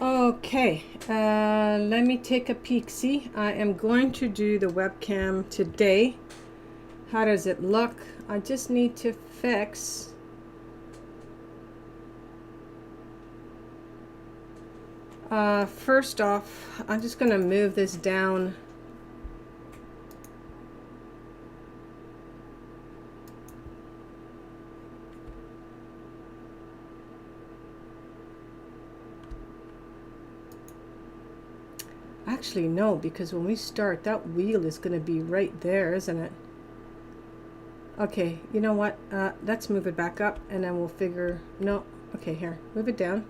Okay, let me take a peek. See, I am going to do the webcam today. How does it look? I just need to fix first off, I'm just going to move this down. Actually, no, because when we start, that wheel is going to be right there, isn't it? Okay, you know what? Let's move it back up and then we'll figure... No, okay, here. Move it down.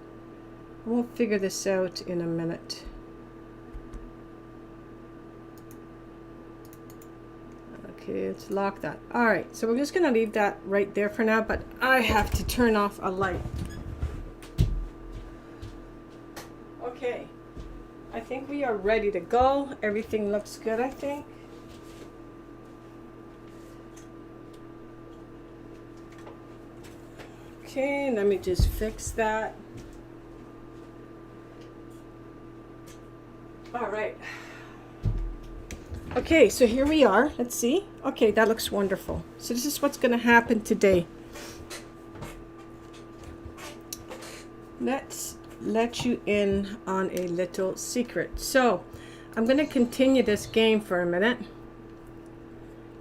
We'll figure this out in a minute. Okay, let's lock that. All right, so we're just going to leave that right there for now, but I have to turn off a light. Okay. I think we are ready to go. Everything looks good, I think. Okay, let me just fix that. All right. Okay, so here we are. Let's see. Okay, that looks wonderful. So this is what's going to happen today. Let's let you in on a little secret. So I'm going to continue this game for a minute.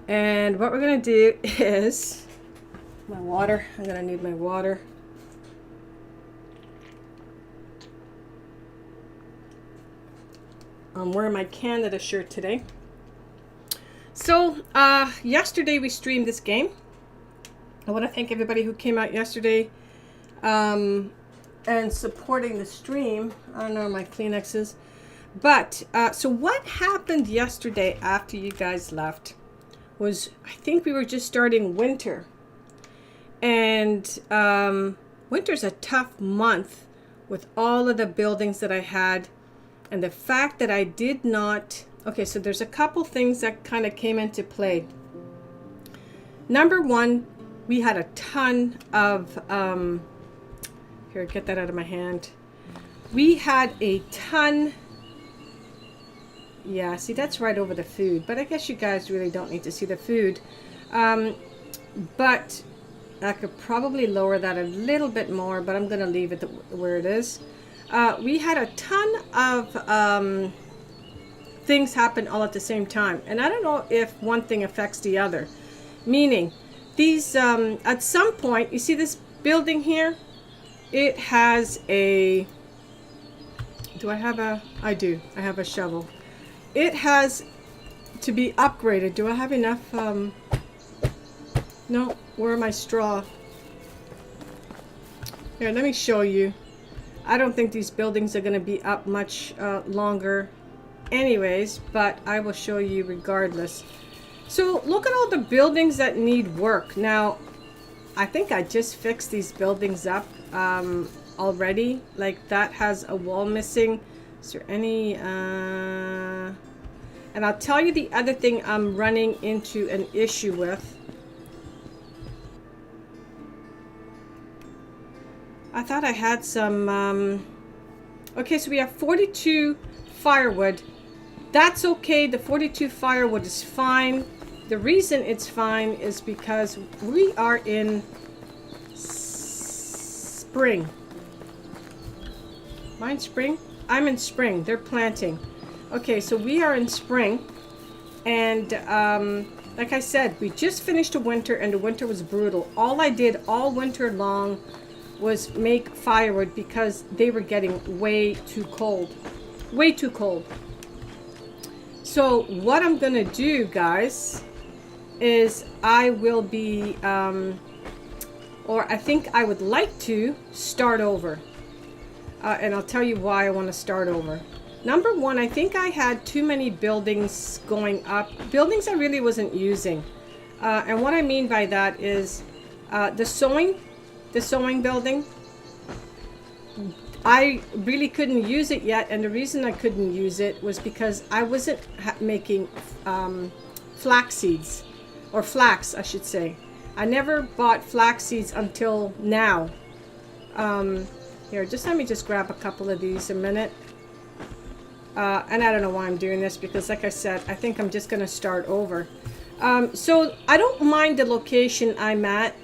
And what we're going to do is my water. I'm going to need my water. I'm wearing my Canada shirt today. So, yesterday we streamed this game. I want to thank everybody who came out yesterday and supporting the stream. I don't know where my Kleenex is. But, so what happened yesterday after you guys left was, I think we were just starting winter. And winter's a tough month with all of the buildings that I had. And the fact that I did not... Okay, so there's a couple things that kind of came into play. Number one, we had a ton of... here, get that out of my hand. We had a ton... Yeah, see, that's right over the food. But I guess you guys really don't need to see the food. But I could probably lower that a little bit more, but I'm going to leave it where it is. We had a ton of things happen all at the same time. And I don't know if one thing affects the other. Meaning, these, at some point, you see this building here? It has a... Do I have a... I do. I have a shovel. It has to be upgraded. Do I have enough? No. Where are my straw? Here, let me show you. I don't think these buildings are going to be up much longer anyways, but I will show you regardless. So look at all the buildings that need work. Now, I think I just fixed these buildings up already. Like that has a wall missing. Is there any... And I'll tell you the other thing I'm running into an issue with. I thought I had some... Okay, so we have 42 firewood. That's okay. The 42 firewood is fine. The reason it's fine is because we are in spring. Mine spring? I'm in spring. They're planting. Okay, so we are in spring. And like I said, we just finished a winter and the winter was brutal. All I did all winter long was make firewood because they were getting way too cold. Way too cold. So what I'm going to do, guys, is I will be, or I think I would like to start over. And I'll tell you why I want to start over. Number one, I think I had too many buildings going up. Buildings I really wasn't using. And what I mean by that is the sewing building. I really couldn't use it yet, and the reason I couldn't use it was because I wasn't making flax seeds, or flax I should say. I never bought flax seeds until now. Here, just let me just grab a couple of these a minute. And I don't know why I'm doing this because like I said, I think I'm just going to start over. So I don't mind the location I'm at,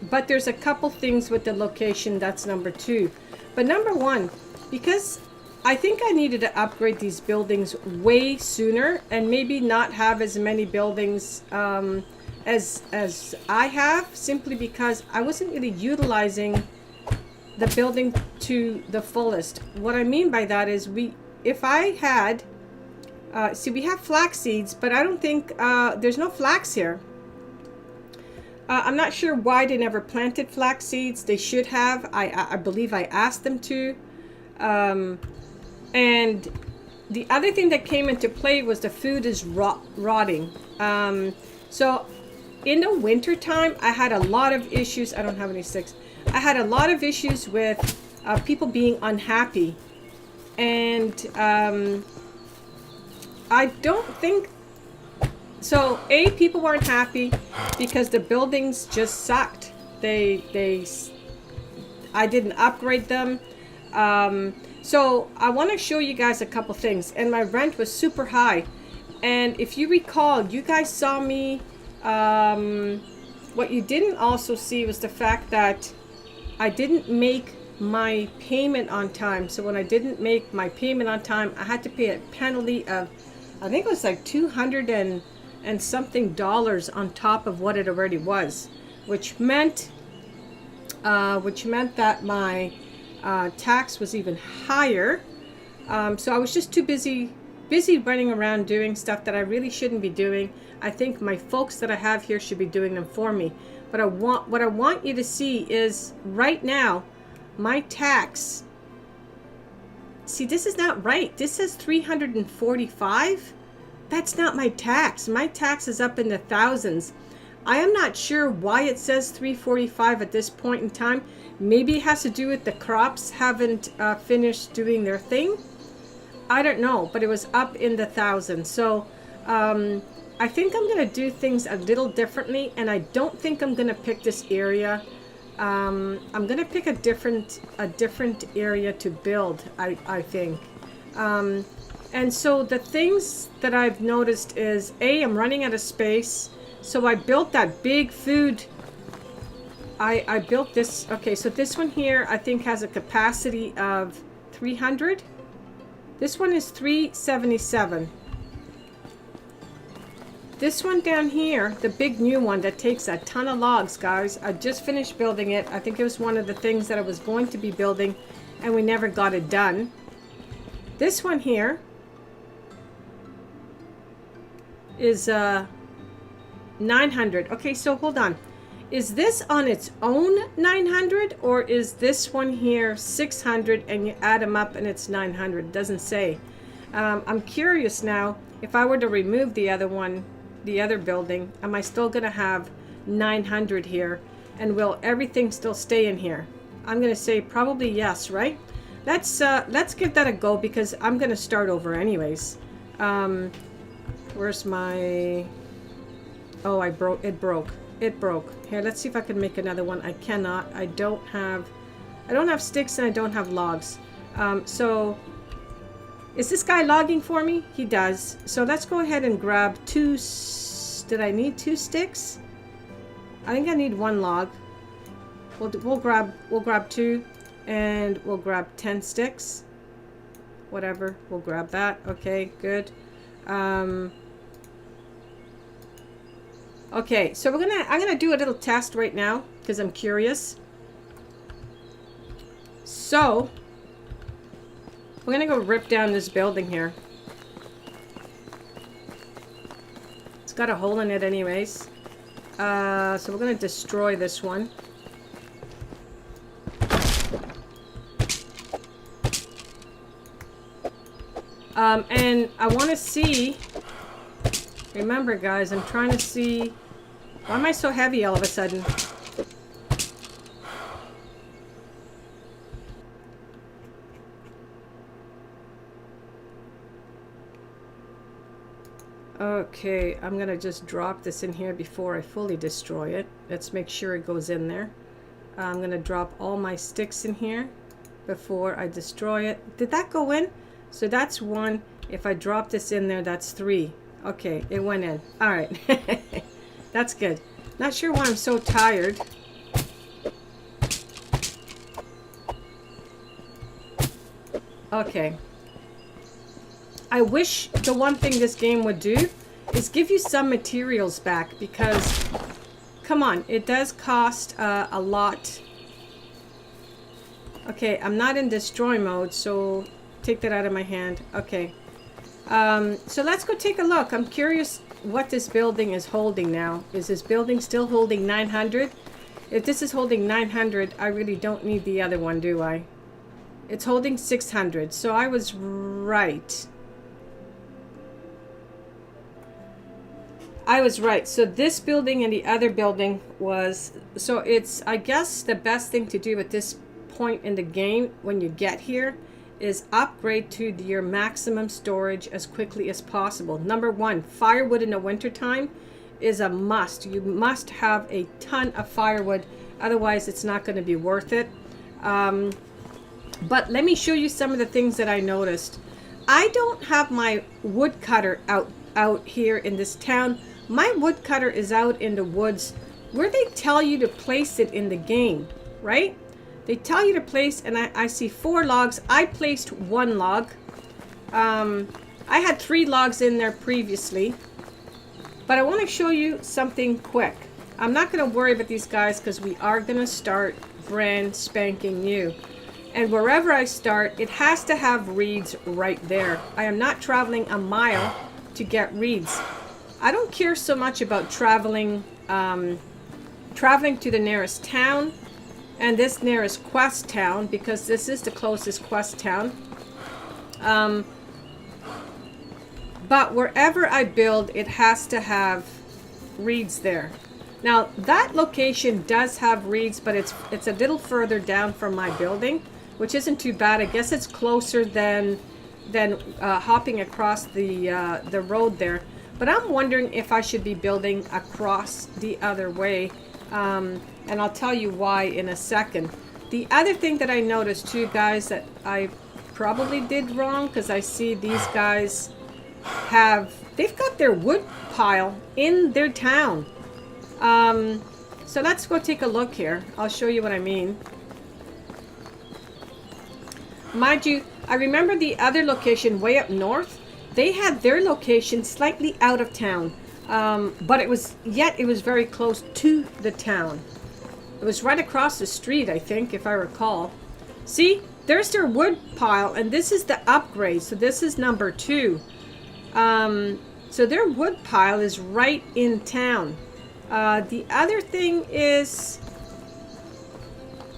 but there's a couple things with the location that's number two. But number one, because I think I needed to upgrade these buildings way sooner and maybe not have as many buildings as I have, simply because I wasn't really utilizing the building to the fullest. What I mean by that is if I had, see, we have flax seeds, but I don't think, there's no flax here. I'm not sure why they never planted flax seeds. They should have. I believe I asked them to. And the other thing that came into play was the food is rotting. So in the winter time, I had a lot of issues. I don't have any sticks. I had a lot of issues with people being unhappy. And I don't think... So, people weren't happy because the buildings just sucked. I didn't upgrade them. So, I want to show you guys a couple things. And my rent was super high. And if you recall, you guys saw me... what you didn't also see was the fact that I didn't make my payment on time. So, when I didn't make my payment on time, I had to pay a penalty of... I think it was like $200 and something on top of what it already was, which meant that my tax was even higher. So I was just too busy busy running around doing stuff that I really shouldn't be doing. I think my folks that I have here should be doing them for me. But what I want you to see is right now, my tax. See, this is not right. This says 345. That's not my tax. My tax is up in the thousands. I am not sure why it says 345 at this point in time. Maybe it has to do with the crops haven't finished doing their thing. I don't know, but it was up in the thousands. So I think I'm going to do things a little differently, and I don't think I'm going to pick this area. I'm going to pick a different area to build, I think. And so the things that I've noticed is, I'm running out of space. So I built that big food. I built this. Okay, so this one here, I think has a capacity of 300. This one is 377. This one down here, the big new one that takes a ton of logs, guys. I just finished building it. I think it was one of the things that I was going to be building, and we never got it done. This one here is 900. Okay, so hold on. Is this on its own 900, or is this one here 600 and you add them up and it's 900? It doesn't say. I'm curious now, if I were to remove the other one, the other building, am I still going to have 900 here? And will everything still stay in here? I'm going to say probably yes, right? Let's give that a go, because I'm going to start over anyways. Where's my... Oh, it broke. It broke. Here, let's see if I can make another one. I cannot. I don't have sticks, and I don't have logs. So is this guy logging for me? He does. So let's go ahead and grab two. Did I need 2 sticks? I think I need 1 log. We'll grab 2, and we'll grab 10 sticks. Whatever. We'll grab that. Okay, good. Okay, so I'm gonna do a little test right now because I'm curious. So we're gonna go rip down this building here. It's got a hole in it anyways. So we're gonna destroy this one. And I want to see. Remember, guys, I'm trying to see. Why am I so heavy all of a sudden? Okay, I'm gonna just drop this in here before I fully destroy it. Let's make sure it goes in there. I'm gonna drop all my sticks in here before I destroy it. Did that go in? So that's 1. If I drop this in there, that's 3. Okay, it went in. All right. That's good. Not sure why I'm so tired. Okay. I wish the one thing this game would do is give you some materials back, because, come on, it does cost a lot. Okay, I'm not in destroy mode, so take that out of my hand. Okay. So let's go take a look. I'm curious what this building is holding now. Is this building still holding 900? If this is holding 900, I really don't need the other one, do I? It's holding 600, so I was right. I was right. So this building and the other building was... So it's, I guess, the best thing to do at this point in the game when you get here is upgrade to your maximum storage as quickly as possible. Number 1, firewood in the wintertime is a must. You must have a ton of firewood, otherwise it's not going to be worth it. But let me show you some of the things that I noticed. I don't have my wood cutter out here in this town. My wood cutter is out in the woods where they tell you to place it in the game, right? They tell you to place, and I see 4 logs. I placed 1 log. I had 3 logs in there previously. But I want to show you something quick. I'm not going to worry about these guys because we are going to start brand spanking new. And wherever I start, it has to have reeds right there. I am not traveling a mile to get reeds. I don't care so much about traveling to the nearest town and this nearest quest town, because this is the closest quest town. But wherever I build, it has to have reeds there. Now that location does have reeds, but it's a little further down from my building, which isn't too bad. I guess it's closer than hopping across the road there. But I'm wondering if I should be building across the other way, and I'll tell you why in a second. The other thing that I noticed too, guys, that I probably did wrong, because I see these guys they've got their wood pile in their town. So let's go take a look here. I'll show you what I mean. Mind you, I remember the other location way up north. They had their location slightly out of town, but it was very close to the town. It was right across the street, I think, if I recall. See, there's their wood pile, and this is the upgrade. So this is number 2. So their wood pile is right in town. The other thing is,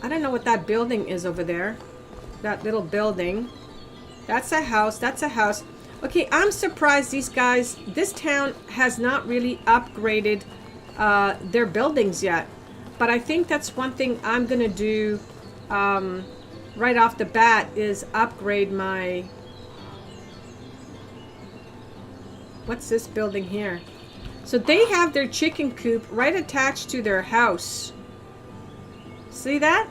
I don't know what that building is over there. That little building. That's a house. That's a house. Okay, I'm surprised these guys, this town has not really upgraded their buildings yet. But I think that's one thing I'm going to do right off the bat, is upgrade my... What's this building here? So they have their chicken coop right attached to their house. See that?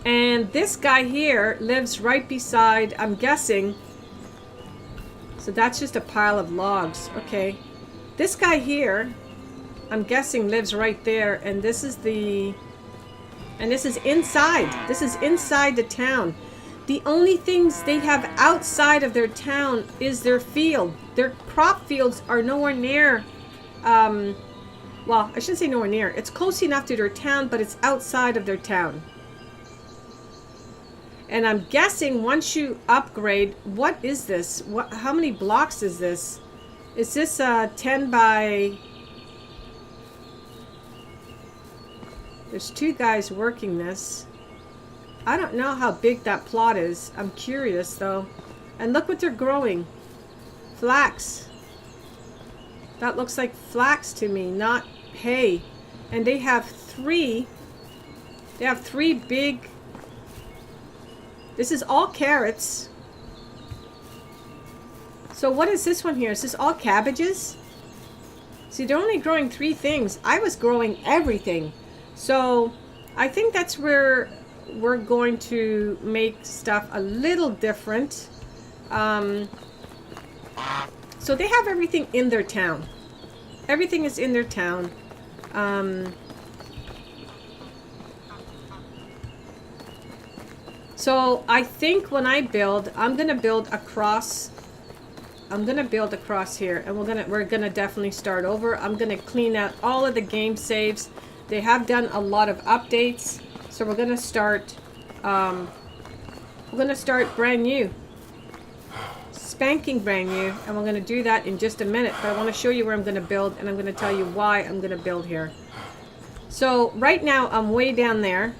And this guy here lives right beside, I'm guessing. So that's just a pile of logs. Okay. This guy here, I'm guessing, lives right there. And this is inside. This is inside the town. The only things they have outside of their town is their field. Their crop fields are nowhere near, well, I shouldn't say nowhere near. It's close enough to their town, but it's outside of their town. And I'm guessing once you upgrade, what is this? How many blocks is this? Is this 10 by... There's 2 guys working this. I don't know how big that plot is. I'm curious though. And look what they're growing. Flax. That looks like flax to me, not hay. And they have 3 big... This is all carrots. So what is this one here? Is this all cabbages? See, they're only growing 3 things. I was growing everything. So I think that's where we're going to make stuff a little different. So they have everything in their town. Everything is in their town. So I think when I build, I'm gonna build across here, and we're gonna definitely start over. I'm gonna clean out all of the game saves. They have done a lot of updates, so we're gonna start brand new, spanking brand new, and we're gonna do that in just a minute. But I want to show you where I'm gonna build, and I'm gonna tell you why I'm gonna build here. So right now I'm way down there.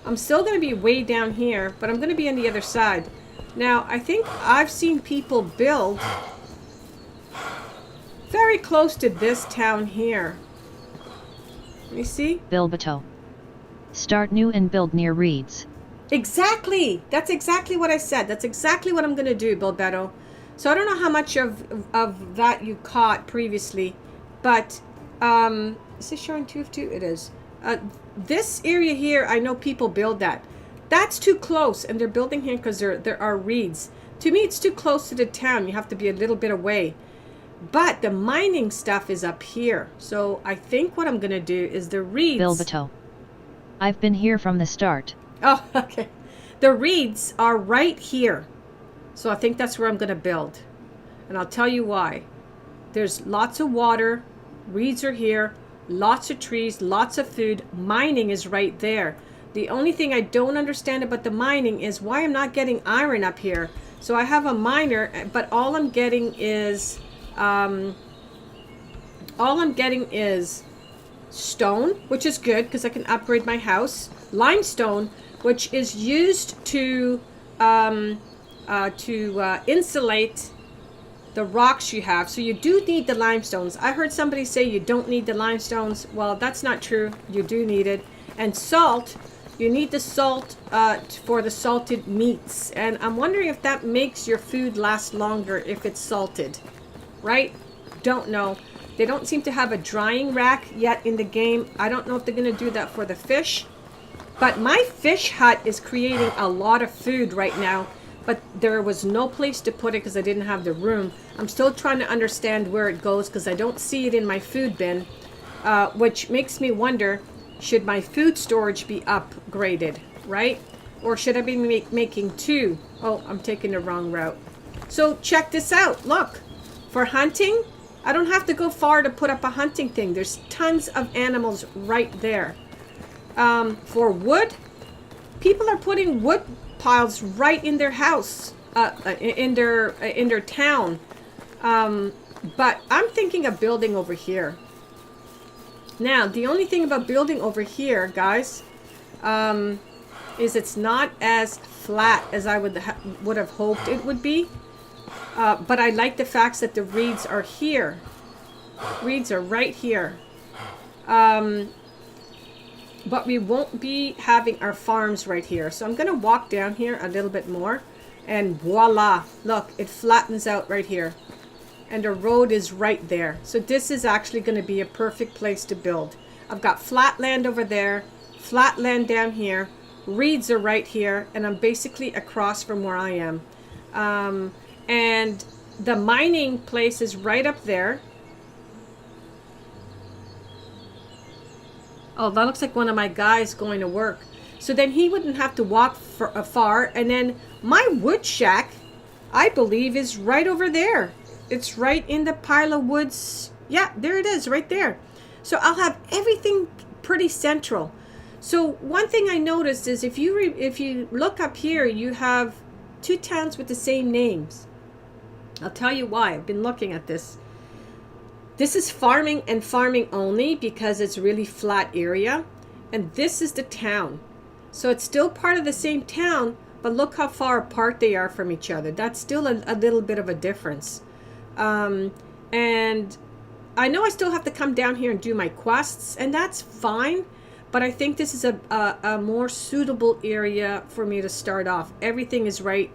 I'm still going to be way down here, but I'm going to be on the other side. Now, I think I've seen people build very close to this town here. Let me see. Bilbato. Start new and build near reeds. Exactly. That's exactly what I said. That's exactly what I'm going to do, Bilbato. So I don't know how much of that you caught previously, but is this showing 2 of 2? It is. This area here, I know people build that. That's too close, and they're building here because there are reeds. To me, it's too close to the town. You have to be a little bit away. But the mining stuff is up here. So I think what I'm going to do is the reeds... Bilbato. I've been here from the start. Oh, okay. The reeds are right here. So I think that's where I'm going to build. And I'll tell you why. There's lots of water. Reeds are here. Lots of trees, lots of food. Mining is right there. The only thing I don't understand about the mining is why I'm not getting iron up here. So I have a miner, but all I'm getting is stone, which is good because I can upgrade my house. Limestone, which is used to insulate the rocks you have. So you do need the limestones. I heard somebody say you don't need the limestones. Well, that's not true. You do need it. And salt, you need the salt for the salted meats. And I'm wondering if that makes your food last longer if it's salted, right? Don't know. They don't seem to have a drying rack yet in the game. I don't know if they're going to do that for the fish. But my fish hut is creating a lot of food right now. But there was no place to put it because I didn't have the room. I'm still trying to understand where it goes because I don't see it in my food bin. Which makes me wonder, should my food storage be upgraded, right? Or should I be making two? Oh, I'm taking the wrong route. So check this out. Look, for hunting, I don't have to go far to put up a hunting thing. There's tons of animals right there. For wood, people are putting wood piles right in their house, in their town. But I'm thinking of building over here. Now, the only thing about building over here, guys, is it's not as flat as I would have hoped it would be. But I like the fact that the reeds are here. Reeds are right here. But we won't be having our farms right here. So I'm going to walk down here a little bit more. And voila. Look, it flattens out right here. And the road is right there. So this is actually going to be a perfect place to build. I've got flat land over there. Flat land down here. Reeds are right here. And I'm basically across from where I am. And the mining place is right up there. Oh, that looks like one of my guys going to work. So then he wouldn't have to walk far. And then my wood shack, I believe, is right over there. It's right in the pile of woods. Yeah, there it is, right there. So I'll have everything pretty central. So one thing I noticed is if you look up here, you have two towns with the same names. I'll tell you why. I've been looking at this. This is farming and farming only because it's really flat area. And this is the town. So it's still part of the same town, but look how far apart they are from each other. That's still a little bit of a difference. And I know I still have to come down here and do my quests, and that's fine. But I think this is a more suitable area for me to start off. Everything is right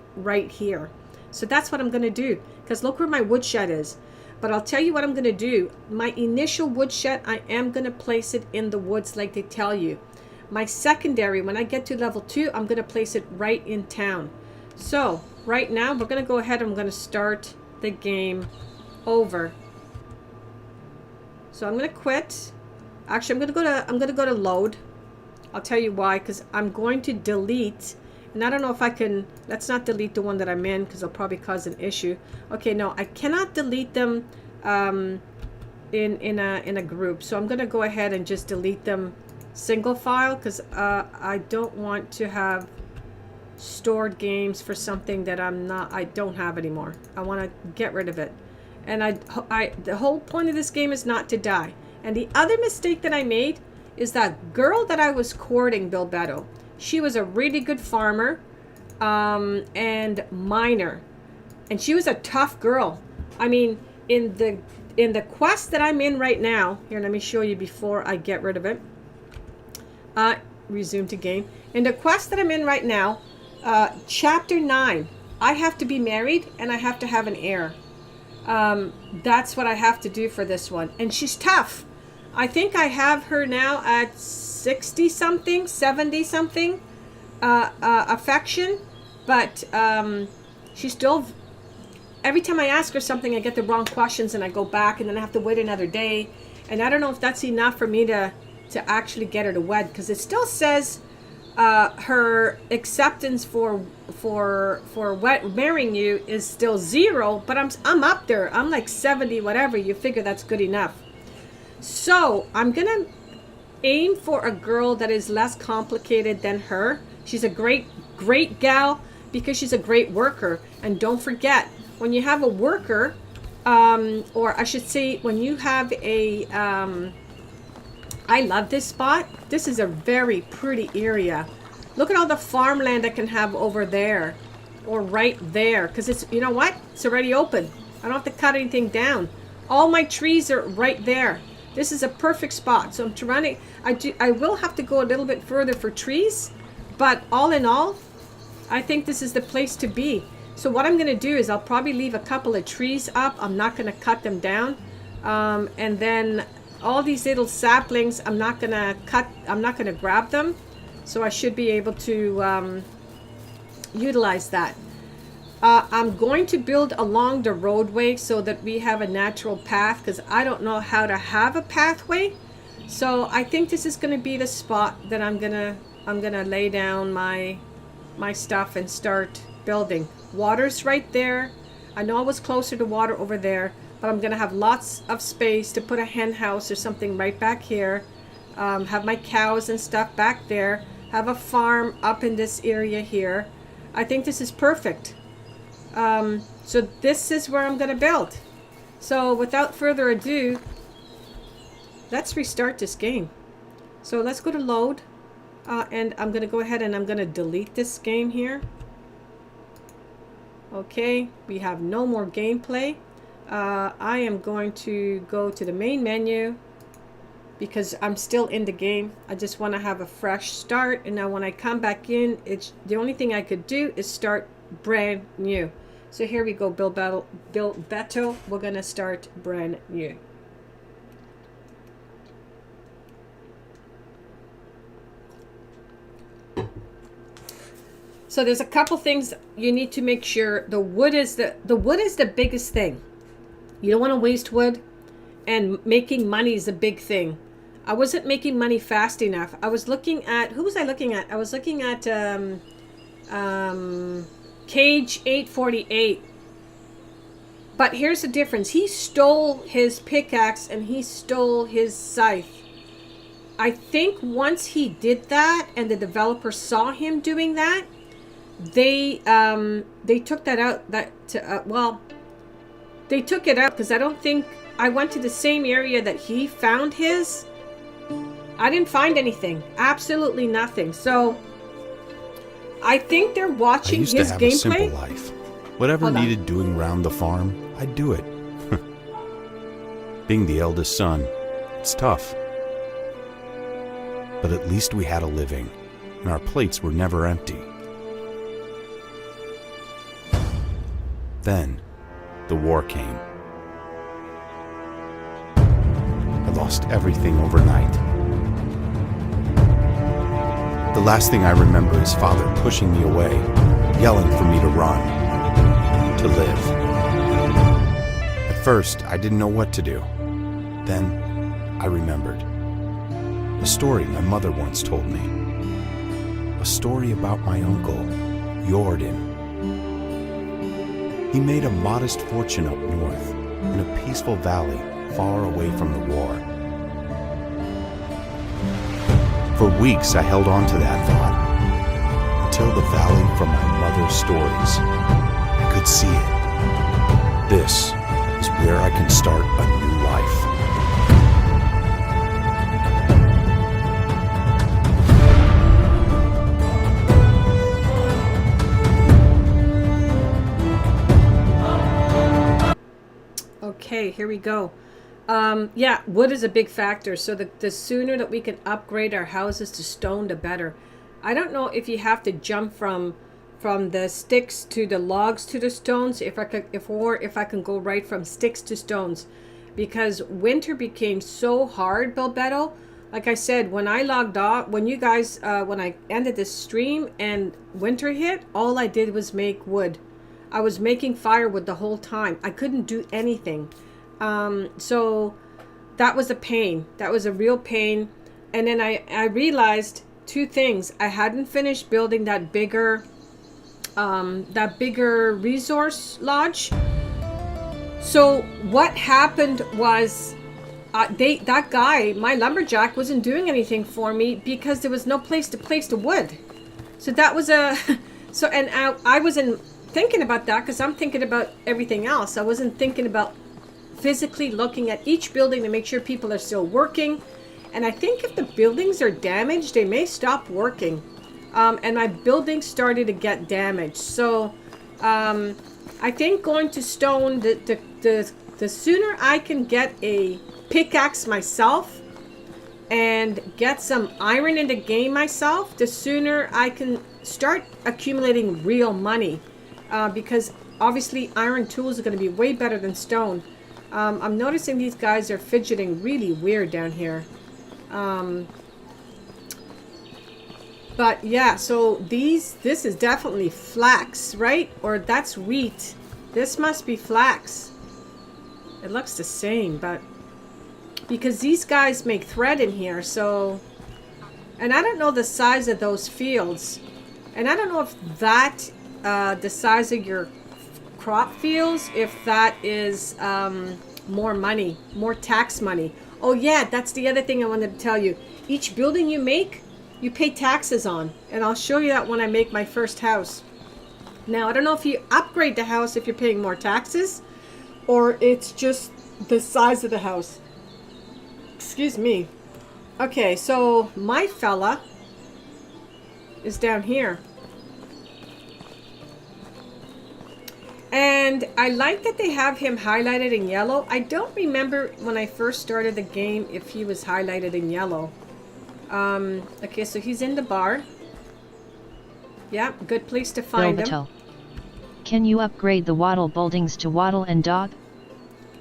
here. So that's what I'm going to do. Because look where my woodshed is. But I'll tell you what I'm going to do. My initial woodshed, I am going to place it in the woods like they tell you. My secondary, when I get to level 2, I'm going to place it right in town. So right now, we're going to go ahead and I'm going to start the game over. So I'm going to quit. Actually, I'm going to go to load. I'll tell you why, because I'm going to delete. And I don't know if I can, let's not delete the one that I'm in because it'll probably cause an issue. Okay, no, I cannot delete them in a group. So I'm going to go ahead and just delete them single file because I don't want to have stored games for something that I don't have anymore. I want to get rid of it. And the whole point of this game is not to die. And the other mistake that I made is that girl that I was courting, Bilbetto. She was a really good farmer and miner. And she was a tough girl. I mean, in the quest that I'm in right now, here, let me show you before I get rid of it. Resume to game. In the quest that I'm in right now, chapter 9, I have to be married and I have to have an heir. That's what I have to do for this one. And she's tough. I think I have her now at 60 something, 70 something affection, but she's still, every time I ask her something I get the wrong questions and I go back and then I have to wait another day, and I don't know if that's enough for me to actually get her to wed, because it still says her acceptance for marrying you is still 0, but I'm up there. I'm like 70 whatever. You figure that's good enough. So I'm gonna aim for a girl that is less complicated than her. She's a great gal because she's a great worker. And don't forget, when you have a worker, or I should say, when you have a, I love this spot. This is a very pretty area. Look at all the farmland I can have over there, or right there, because it's, you know what? It's already open. I don't have to cut anything down. All my trees are right there. This is a perfect spot. So I'm trying to, I will have to go a little bit further for trees, but all in all, I think this is the place to be. So what I'm going to do is I'll probably leave a couple of trees up. I'm not going to cut them down. And then all these little saplings, I'm not going to grab them. So I should be able to utilize that. I'm going to build along the roadway so that we have a natural path, because I don't know how to have a pathway. So I think this is going to be the spot that I'm gonna lay down my stuff and start building. Water's right there. I know I was closer to water over there, but I'm gonna have lots of space to put a hen house or something right back here. Have my cows and stuff back there. Have a farm up in this area here. I think this is perfect. So this is where I'm gonna build. So without further ado, let's restart this game. So let's go to load, and I'm gonna go ahead and I'm gonna delete this game here. Okay, we have no more gameplay. I am going to go to the main menu because I'm still in the game. I just want to have a fresh start, and now when I come back in, it's the only thing I could do is start brand new. So here we go, build battle, we're gonna start brand new. So there's a couple things you need to make sure. The wood is the biggest thing. You don't want to waste wood, and making money is a big thing. I wasn't making money fast enough. I was looking at, who was I looking at? I was looking at Cage 848. But here's the difference. He stole his pickaxe and he stole his scythe. I think once he did that and the developer saw him doing that, they took that out. They took it out because I don't think I went to the same area that he found his. I didn't find anything. Absolutely nothing. So I think they're watching his gameplay. I used to have a simple life. Whatever needed doing around the farm, I'd do it. Being the eldest son, it's tough. But at least we had a living, and our plates were never empty. Then, the war came. I lost everything overnight. The last thing I remember is Father pushing me away, yelling for me to run, to live. At first, I didn't know what to do. Then, I remembered. A story my mother once told me. A story about my uncle, Jordan. He made a modest fortune up north, in a peaceful valley far away from the war. For weeks I held on to that thought, until the valley from my mother's stories. I could see it. This is where I can start a new life. Okay, here we go. Yeah, wood is a big factor. So the sooner that we can upgrade our houses to stone, the better. I don't know if you have to jump from the sticks to the logs to the stones. If I can go right from sticks to stones, because winter became so hard, Bilbetto. Like I said, when I logged off, when I ended the stream and winter hit, all I did was make wood. I was making firewood the whole time. I couldn't do anything. So that was a pain. That was a real pain. And then I realized two things. I hadn't finished building that bigger resource lodge. So what happened was that guy, my lumberjack, wasn't doing anything for me because there was no place to place the wood. So that was a so, and I wasn't thinking about that because I'm thinking about everything else. I wasn't thinking about physically looking at each building to make sure people are still working. And I think if the buildings are damaged, they may stop working. And my building started to get damaged. So I think going to stone, the sooner I can get a pickaxe myself and get some iron in the game myself, the sooner I can start accumulating real money. Because obviously iron tools are going to be way better than stone. I'm noticing these guys are fidgeting really weird down here. But yeah, so this is definitely flax, right? Or that's wheat. This must be flax. It looks the same, but because these guys make thread in here, so, and I don't know the size of those fields, and I don't know if that the size of your crop fields, if that is more money, more tax money. Oh yeah, that's the other thing I wanted to tell you. Each building you make, you pay taxes on, and I'll show you that when I make my first house. Now I don't know if you upgrade the house if you're paying more taxes, or it's just the size of the house. Excuse me. Okay, so my fella is down here. And I like that they have him highlighted in yellow. I don't remember when I first started the game if he was highlighted in yellow. Okay, so he's in the bar. Yeah, good place to find him. Can you upgrade the wattle buildings to wattle and dog?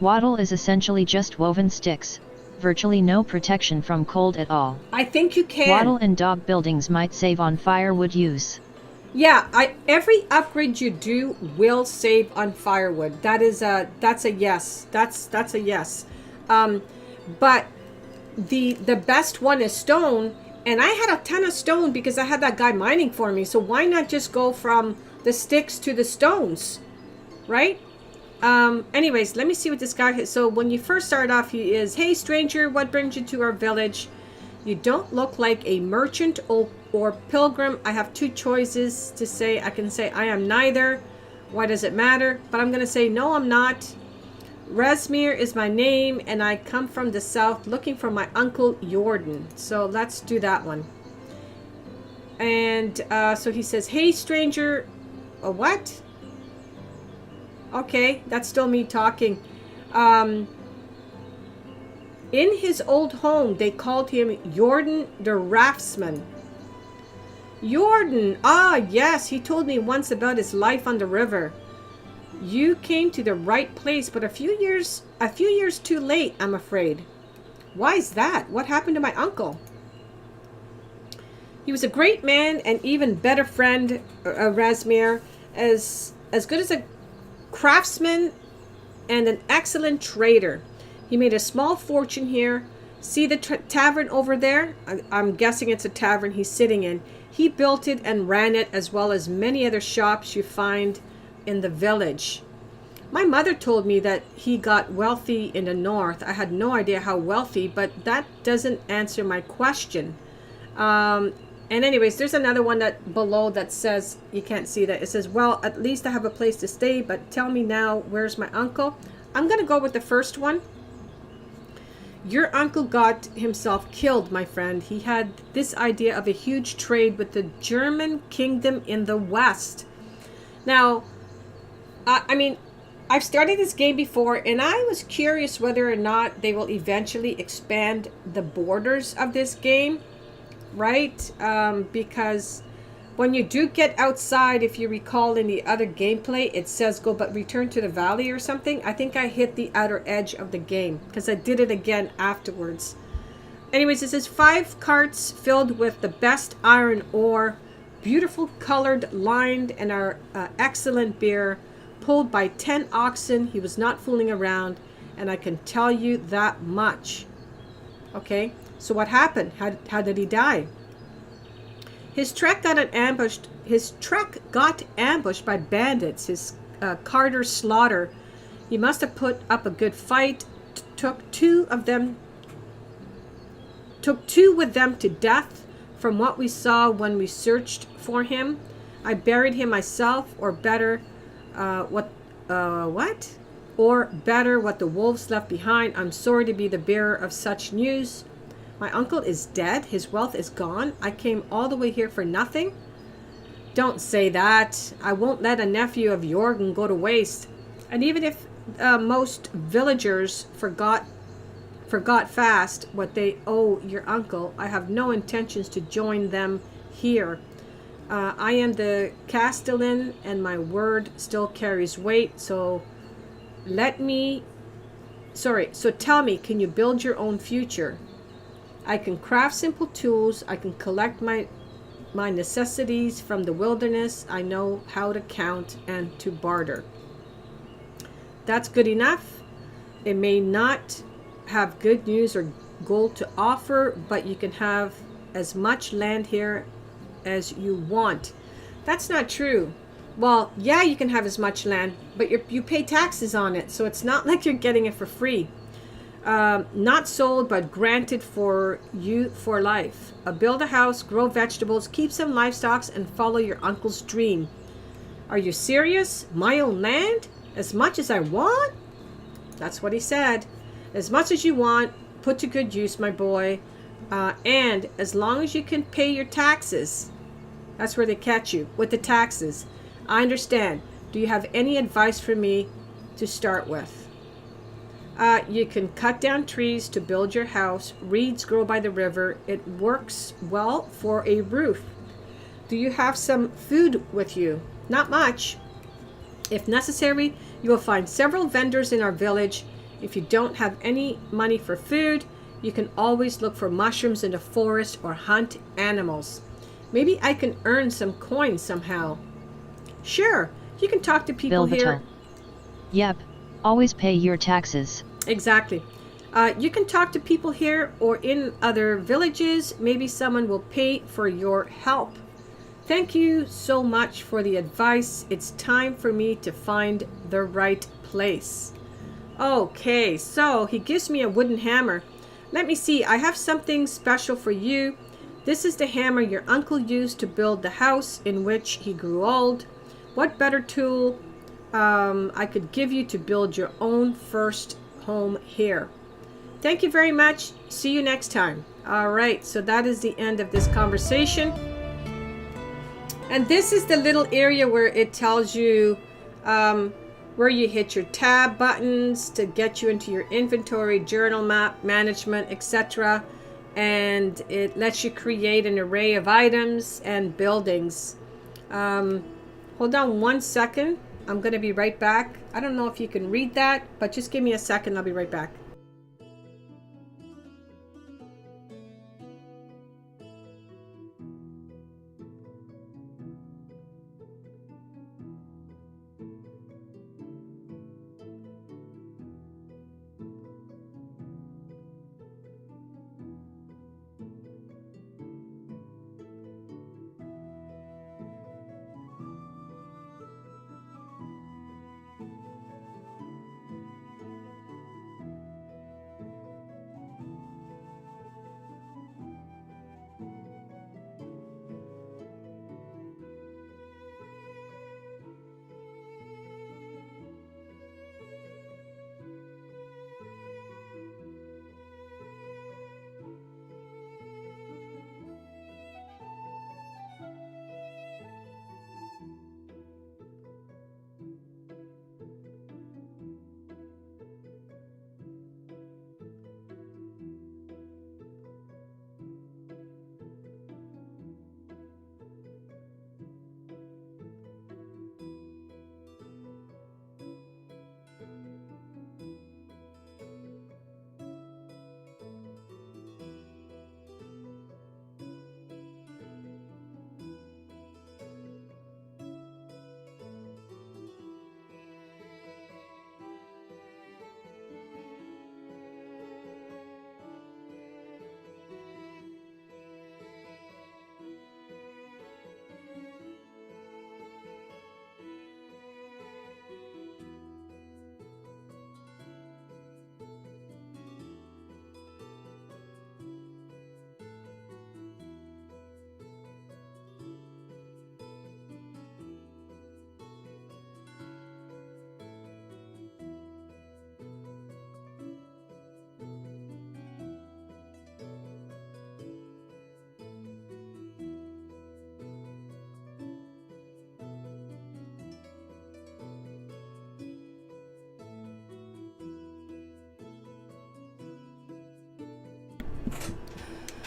Wattle is essentially just woven sticks, virtually no protection from cold at all. I think you can. Wattle and dog buildings might save on firewood use. Yeah, every upgrade you do will save on firewood. That's a yes. That's a yes. But the best one is stone, and I had a ton of stone because I had that guy mining for me. So why not just go from the sticks to the stones, right? Anyways, let me see what this guy has. So when you first start off, he is, "Hey stranger, what brings you to our village? You don't look like a merchant or pilgrim. I have two choices to say. I can say I am neither. Why does it matter? But I'm going to say no, I'm not. Resmir is my name, and I come from the south looking for my uncle Jordan." So let's do that one. And so he says, "Hey stranger." A what? Okay, that's still me talking. In his old home, they called him Jordan the Raftsman. Jordan, yes, he told me once about his life on the river. You came to the right place, but a few years too late, I'm afraid. Why is that? What happened to my uncle? He was a great man and even better friend, Rasmir, as good as a craftsman and an excellent trader. He made a small fortune here. See the tavern over there? I'm guessing it's a tavern he's sitting in. He built it and ran it, as well as many other shops you find in the village. My mother told me that he got wealthy in the north. I had no idea how wealthy, but that doesn't answer my question. And anyways, there's another one that below that says, you can't see that. It says, "Well, at least I have a place to stay, but tell me now, where's my uncle?" I'm going to go with the first one. Your uncle got himself killed, my friend. He had this idea of a huge trade with the German kingdom in the west. Now, I mean, I've started this game before, and I was curious whether or not they will eventually expand the borders of this game, right? Because when you do get outside, if you recall in the other gameplay, it says go but return to the valley or something. I think I hit the outer edge of the game because I did it again afterwards. Anyways, it says 5 carts filled with the best iron ore, beautiful colored, lined, and our excellent beer, pulled by 10 oxen. He was not fooling around, and I can tell you that much. Okay, so what happened? How did he die? His trek got ambushed by bandits. His carter slaughter. He must have put up a good fight, took two with them to death. From what we saw when we searched for him, I buried him myself, or better, what? Or better, what the wolves left behind. I'm sorry to be the bearer of such news. My uncle is dead. His wealth is gone. I came all the way here for nothing. Don't say that. I won't let a nephew of Jorgen go to waste. And even if most villagers forgot fast what they owe your uncle, I have no intentions to join them here. I am the Castellan, and my word still carries weight. So tell me, can you build your own future? I can craft simple tools. I can collect my necessities from the wilderness. I know how to count and to barter. That's good enough. It may not have good news or gold to offer, but you can have as much land here as you want. That's not true. Well, yeah, you can have as much land, but you pay taxes on it, so it's not like you're getting it for free. Not sold, but granted for you for life. Build a house, grow vegetables, keep some livestock, and follow your uncle's dream. Are you serious? My own land? As much as I want? That's what he said. As much as you want, put to good use, my boy. And as long as you can pay your taxes. That's where they catch you, with the taxes. I understand. Do you have any advice for me to start with? You can cut down trees to build your house. Reeds grow by the river. It works well for a roof. Do you have some food with you? Not much. If necessary, you will find several vendors in our village. If you don't have any money for food, you can always look for mushrooms in the forest or hunt animals. Maybe I can earn some coins somehow. Sure, you can talk to people here. Yep, always pay your taxes. Exactly. You can talk to people here or in other villages. Maybe someone will pay for your help. Thank you so much for the advice. It's time for me to find the right place. Okay, so he gives me a wooden hammer. Let me see, I have something special for you. This is the hammer your uncle used to build the house in which he grew old. What better tool I could give you to build your own first home here? Thank you very much. See you next time. All right, so that is the end of this conversation. And this is the little area where it tells you where you hit your tab buttons to get you into your inventory, journal map, management, etc. And it lets you create an array of items and buildings. Hold on 1 second. I'm going to be right back. I don't know if you can read that, but just give me a second. I'll be right back.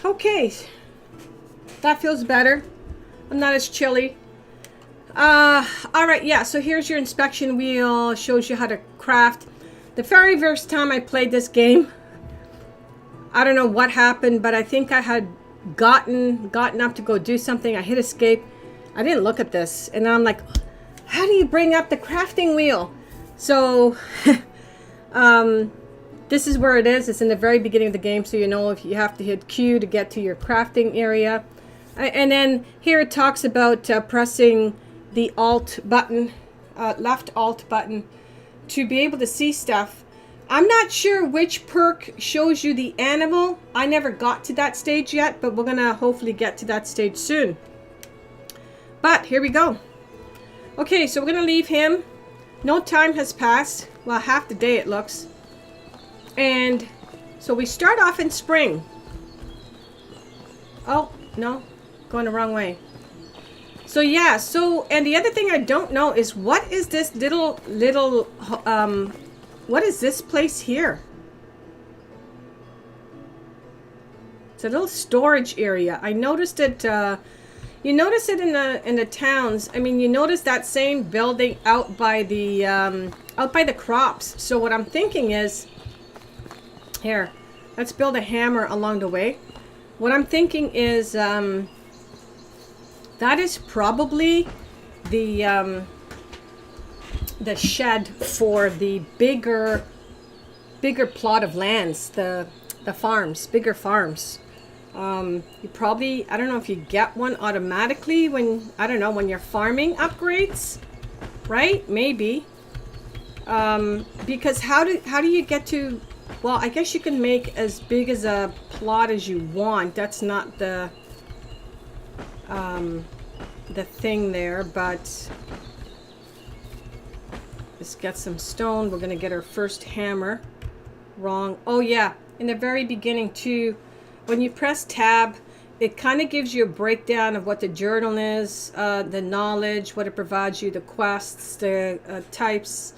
Okay, that feels better. I'm not as chilly. All right, yeah, so here's your inspection wheel. Shows you how to craft. The very first time I played this game, I don't know what happened, but I think I had gotten up to go do something. I hit escape. I didn't look at this, and I'm like, how do you bring up the crafting wheel? So this is where it is. It's in the very beginning of the game, so you know if you have to hit Q to get to your crafting area. And then here it talks about pressing the Alt button, left Alt button, to be able to see stuff. I'm not sure which perk shows you the animal. I never got to that stage yet, but we're gonna hopefully get to that stage soon. But here we go. Okay, so we're gonna leave him. No time has passed. Well, half the day it looks. And so we start off in spring. Oh, no, going the wrong way. So yeah, and the other thing I don't know is what is this little, what is this place here? It's a little storage area. I noticed it, you notice it in the towns. I mean, you notice that same building out by the crops. So what I'm thinking is, here, let's build a hammer along the way. What I'm thinking is, that is probably the shed for the bigger plot of lands, the farms, bigger farms. You probably, I don't know if you get one automatically when, I don't know, when you're farming upgrades, right? Maybe. Because how do you get to, well, I guess you can make as big as a plot as you want. That's not the thing there, but let's get some stone. We're gonna get our first hammer. Wrong. Oh yeah, in the very beginning too, when you press tab, it kind of gives you a breakdown of what the journal is, the knowledge, what it provides you, the quests, the types.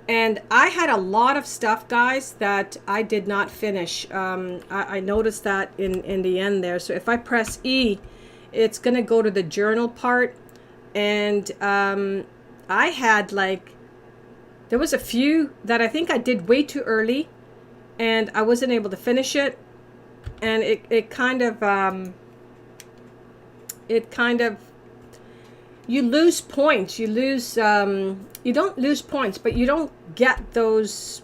And I had a lot of stuff, guys, that I did not finish. I noticed that in the end there. So if I press E, it's going to go to the journal part. And I had like, there was a few that I think I did way too early. And I wasn't able to finish it. And it kind of, you lose points. You lose, you don't lose points, but you don't get those.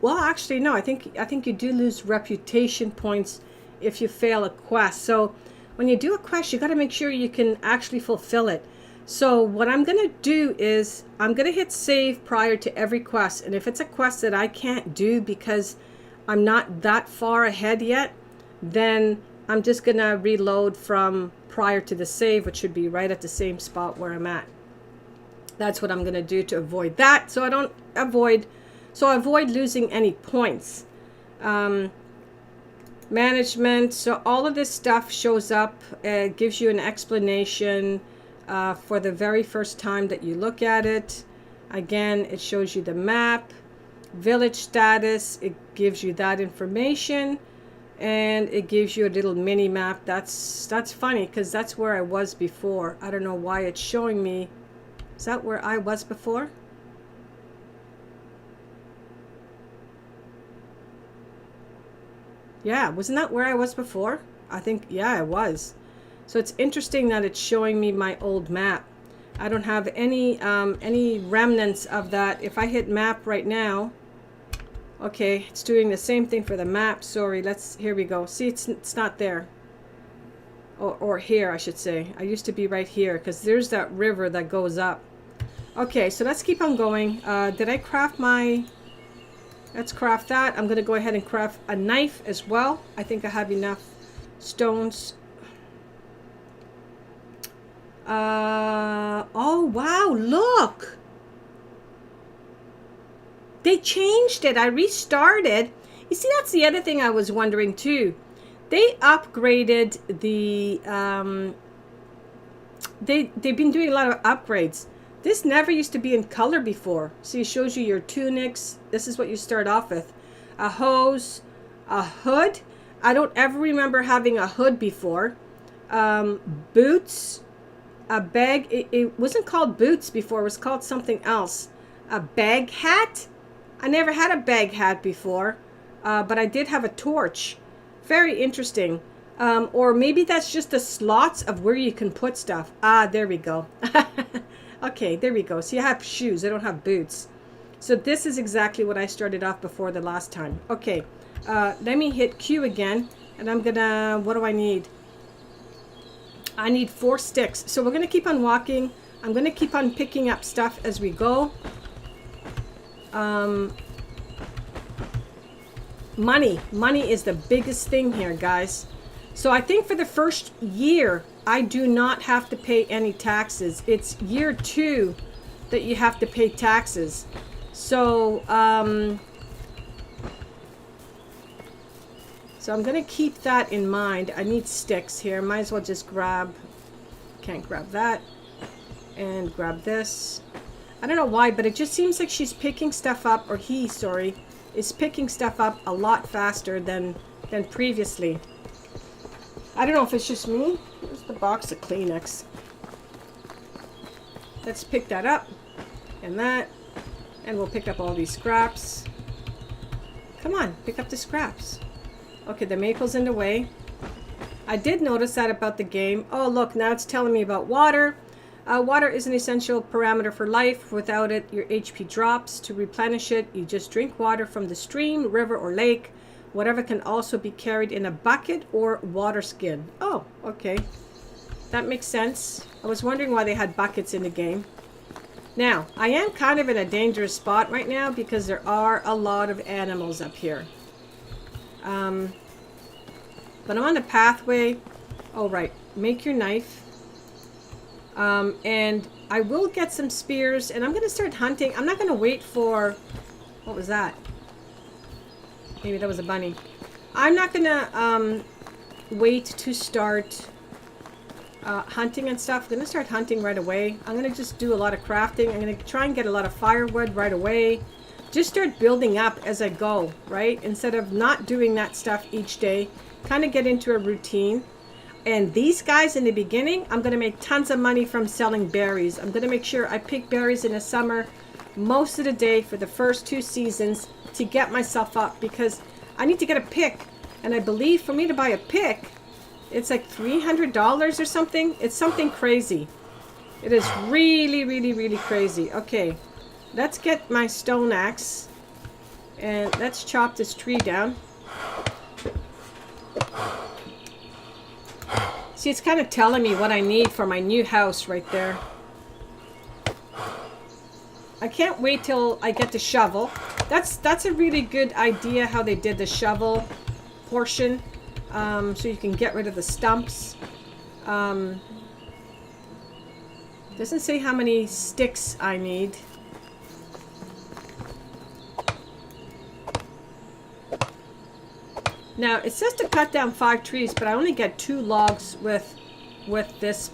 Well, actually, no, I think you do lose reputation points if you fail a quest. So when you do a quest, you got to make sure you can actually fulfill it. So what I'm going to do is I'm going to hit save prior to every quest. And if it's a quest that I can't do because I'm not that far ahead yet, then I'm just going to reload from prior to the save, which should be right at the same spot where I'm at. That's what I'm going to do to avoid that. So I avoid losing any points. Management. So all of this stuff shows up. It gives you an explanation for the very first time that you look at it. Again, it shows you the map, village status. It gives you that information. And it gives you a little mini map. That's funny because that's where I was before. I don't know why it's showing me. Is that where I was before? Yeah, wasn't that where I was before? I think, yeah, I was. So it's interesting that it's showing me my old map. I don't have any remnants of that. If I hit map right now, okay, it's doing the same thing for the map. Sorry, here we go. See, it's not there. Or here, I should say. I used to be right here because there's that river that goes up. Okay, so let's keep on going. Did I craft my... Let's craft that. I'm going to go ahead and craft a knife as well. I think I have enough stones. Oh, wow, look! They changed it. I restarted. You see, that's the other thing I was wondering too. They upgraded the... They've been doing a lot of upgrades. This never used to be in color before. See, it shows you your tunics. This is what you start off with. A hose, a hood, I don't ever remember having a hood before. Boots, a bag. It wasn't called boots before. It was called something else. A bag hat. I never had a bag hat before, but I did have a torch. Very interesting. Or maybe that's just the slots of where you can put stuff. Ah, there we go. Okay, there we go. See, I have shoes. I don't have boots. So this is exactly what I started off before the last time. Okay, let me hit Q again. And I'm gonna, what do I need? I need 4 sticks. So we're gonna keep on walking. I'm gonna keep on picking up stuff as we go. Money is the biggest thing here, guys. So I think for the first year, I do not have to pay any taxes. It's year 2 that you have to pay taxes. So, so I'm going to keep that in mind. I need sticks here. Might as well just grab, can't grab that, and grab this. I don't know why, but it just seems like she's picking stuff up, or he, sorry, is picking stuff up a lot faster than previously. I don't know if it's just me. Here's the box of Kleenex. Let's pick that up, and that, and we'll pick up all these scraps. Come on, pick up the scraps. Okay, the maple's in the way. I did notice that about the game. Oh, look, now it's telling me about water. Water is an essential parameter for life. Without it, your HP drops. To replenish it, you just drink water from the stream, river, or lake. Whatever can also be carried in a bucket or water skin. Oh, okay. That makes sense. I was wondering why they had buckets in the game. Now, I am kind of in a dangerous spot right now because there are a lot of animals up here. But I'm on the pathway. Oh, right. Make your knife. And I will get some spears, and I'm going to start hunting. I'm not going to wait for... What was that? Maybe that was a bunny. I'm not going to wait to start hunting and stuff. I'm going to start hunting right away. I'm going to just do a lot of crafting. I'm going to try and get a lot of firewood right away. Just start building up as I go, right? Instead of not doing that stuff each day. Kind of get into a routine. And these guys in the beginning, I'm going to make tons of money from selling berries. I'm going to make sure I pick berries in the summer most of the day for the first 2 seasons to get myself up, because I need to get a pick. And I believe for me to buy a pick, it's like $300 or something. It's something crazy. It is really, really, really crazy. Okay, let's get my stone axe and let's chop this tree down. See, it's kind of telling me what I need for my new house right there. I can't wait till I get the shovel. That's a really good idea how they did the shovel portion. So you can get rid of the stumps. Doesn't say how many sticks I need. Now it says to cut down 5 trees, but I only get 2 logs with this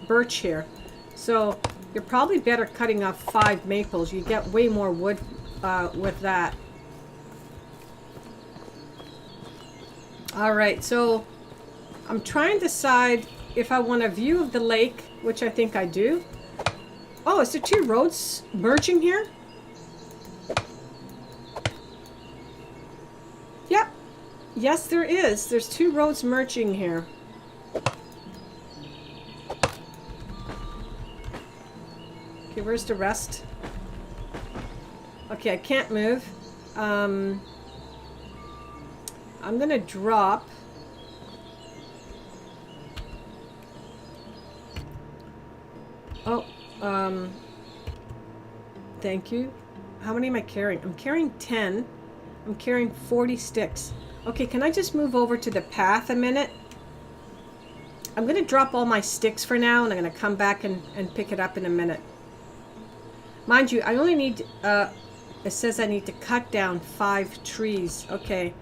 birch here. So you're probably better cutting off 5 maples. You get way more wood with that. All right, so I'm trying to decide if I want a view of the lake, which I think I do. Oh, is there 2 roads merging here? Yep. Yes, there is. There's 2 roads merging here. Okay, where's the rest? Okay, I can't move. I'm gonna drop. Oh, thank you. How many am I carrying? I'm carrying 10. I'm carrying 40 sticks. Okay, can I just move over to the path a minute? I'm gonna drop all my sticks for now, and I'm gonna come back and pick it up in a minute. Mind you, I only need, it says I need to cut down 5 trees. Okay.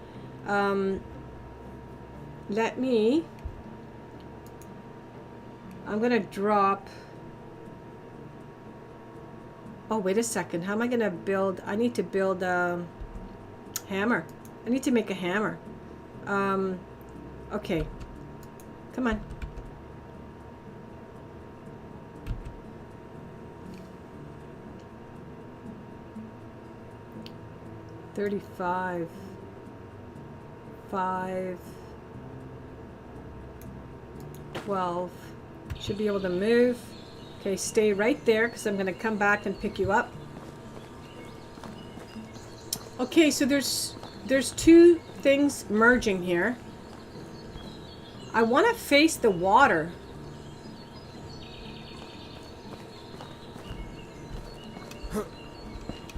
Let me, I'm gonna drop, oh, wait a second. How am I gonna build? I need to build a hammer. I need to make a hammer. Okay. Come on. $35. 5. 12. Should be able to move. Okay, stay right there because I'm going to come back and pick you up. Okay, so there's two things merging here. I want to face the water.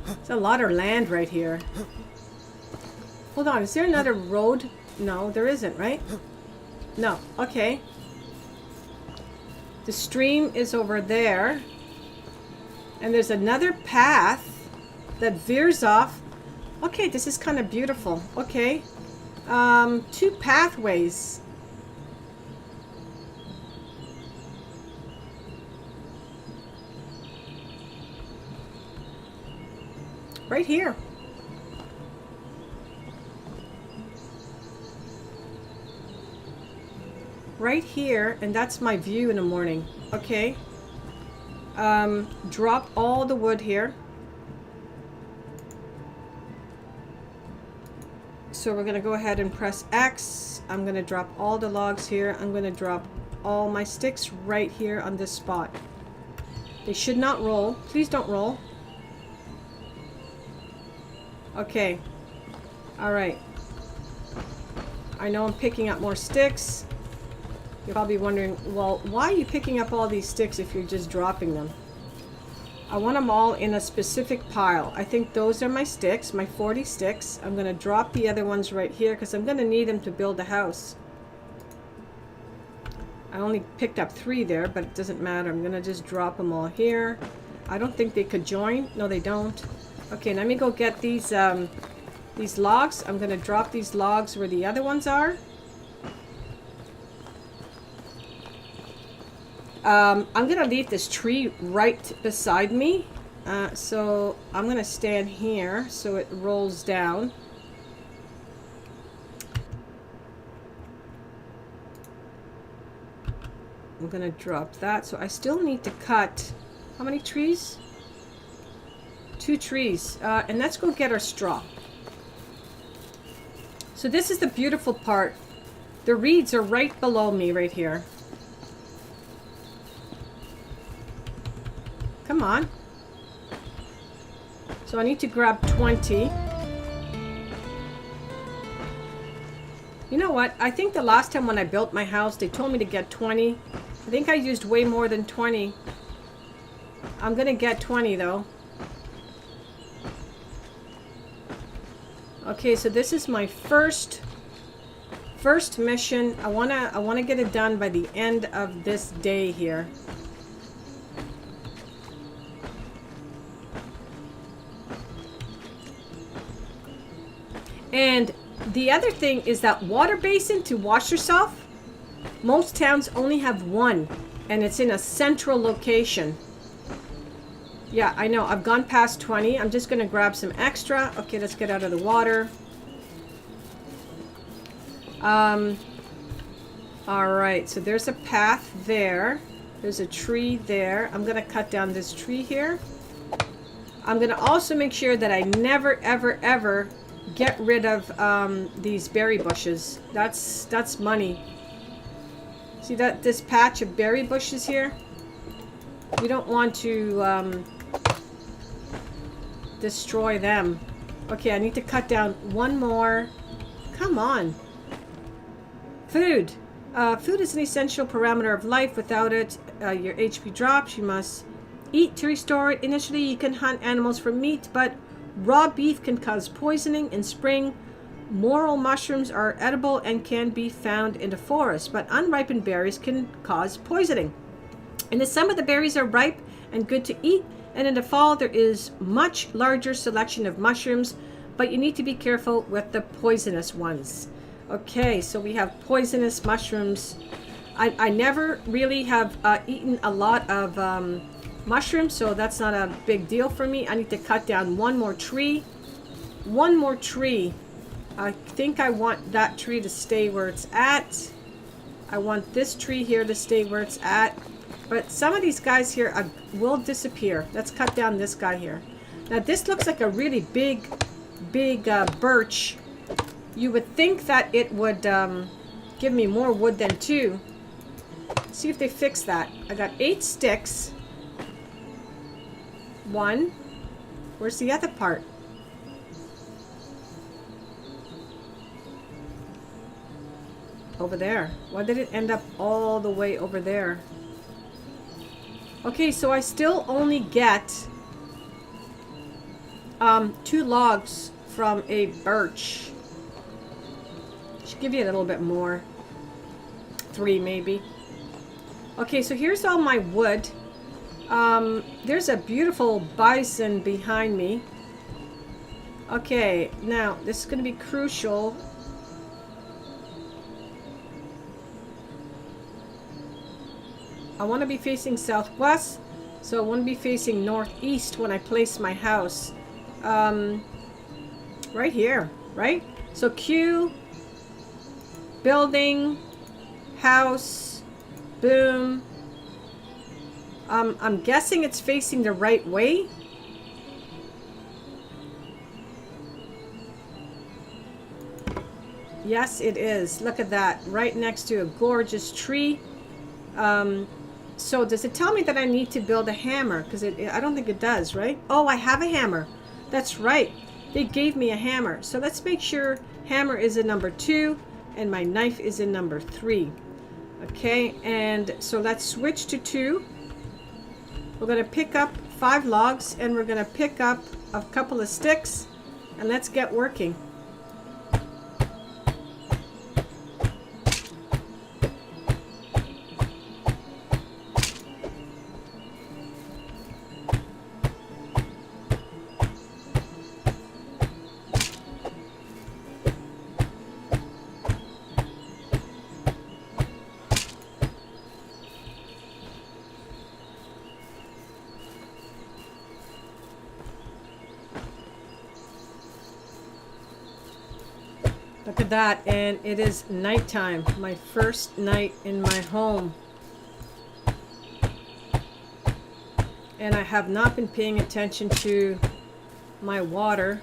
There's a lot of land right here. Hold on, is there another road? No, there isn't, right? No, okay. The stream is over there. And there's another path that veers off. Okay, this is kind of beautiful. Okay. 2 pathways. Right here. Right here, and that's my view in the morning. Okay. Drop all the wood here. So we're going to go ahead and press X. I'm going to drop all the logs here. I'm going to drop all my sticks right here on this spot. They should not roll. Please don't roll. Okay. Alright. I know I'm picking up more sticks. You're probably wondering, well, why are you picking up all these sticks if you're just dropping them? I want them all in a specific pile. I think those are my sticks, my 40 sticks. I'm going to drop the other ones right here because I'm going to need them to build a house. I only picked up 3 there, but it doesn't matter. I'm going to just drop them all here. I don't think they could join. No, they don't. Okay, let me go get these logs. I'm going to drop these logs where the other ones are. I'm going to leave this tree right beside me. So I'm going to stand here so it rolls down. I'm going to drop that. So I still need to cut, how many trees? 2 trees. And let's go get our straw. So this is the beautiful part. The reeds are right below me right here. Come on. So I need to grab 20. You know what? I think the last time when I built my house, they told me to get 20. I think I used way more than 20. I'm gonna get 20 though. Okay, so this is my first mission. I wanna get it done by the end of this day here. And the other thing is that water basin to wash yourself, most towns only have 1, and it's in a central location. Yeah, I know, I've gone past 20. I'm just gonna grab some extra. Okay, let's get out of the water. Alright, so there's a path there. There's a tree there. I'm gonna cut down this tree here. I'm gonna also make sure that I never, ever, ever get rid of these berry bushes. That's money. See that this patch of berry bushes here? We don't want to destroy them. Okay, I need to cut down 1 more. Come on. Food. Food is an essential parameter of life. Without it, your HP drops. You must eat to restore it. Initially, you can hunt animals for meat, but raw beef can cause poisoning. In spring, morel mushrooms are edible and can be found in the forest, but unripened berries can cause poisoning. In the summer, the berries are ripe and good to eat, and in the fall, there is much larger selection of mushrooms, but you need to be careful with the poisonous ones. Okay, so we have poisonous mushrooms. I never really have eaten a lot of mushrooms, so that's not a big deal for me. I need to cut down 1 more tree. 1 more tree. I think I want that tree to stay where it's at. I want this tree here to stay where it's at. But some of these guys here will disappear. Let's cut down this guy here. Now this looks like a really big birch. You would think that it would give me more wood than 2. See if they fix that. I got 8 sticks. 1. Where's the other part? Over there. Why did it end up all the way over there? Okay, so I still only get 2 logs from a birch. Should give you a little bit more. 3 maybe. Okay, so here's all my wood. There's a beautiful bison behind me. Okay, now this is going to be crucial. I want to be facing southwest, so I want to be facing northeast when I place my house. Right here, right? So Q, building, house, boom. I'm guessing it's facing the right way. Yes, it is. Look at that, right next to a gorgeous tree. So does it tell me that I need to build a hammer? Because I don't think it does, right? Oh, I have a hammer. That's right. They gave me a hammer. So let's make sure hammer is in number 2 and my knife is in number 3. Okay, and so let's switch to 2. We're going to pick up 5 logs and we're going to pick up a couple of sticks and let's get working. Look at that, and it is nighttime, my first night in my home. And I have not been paying attention to my water.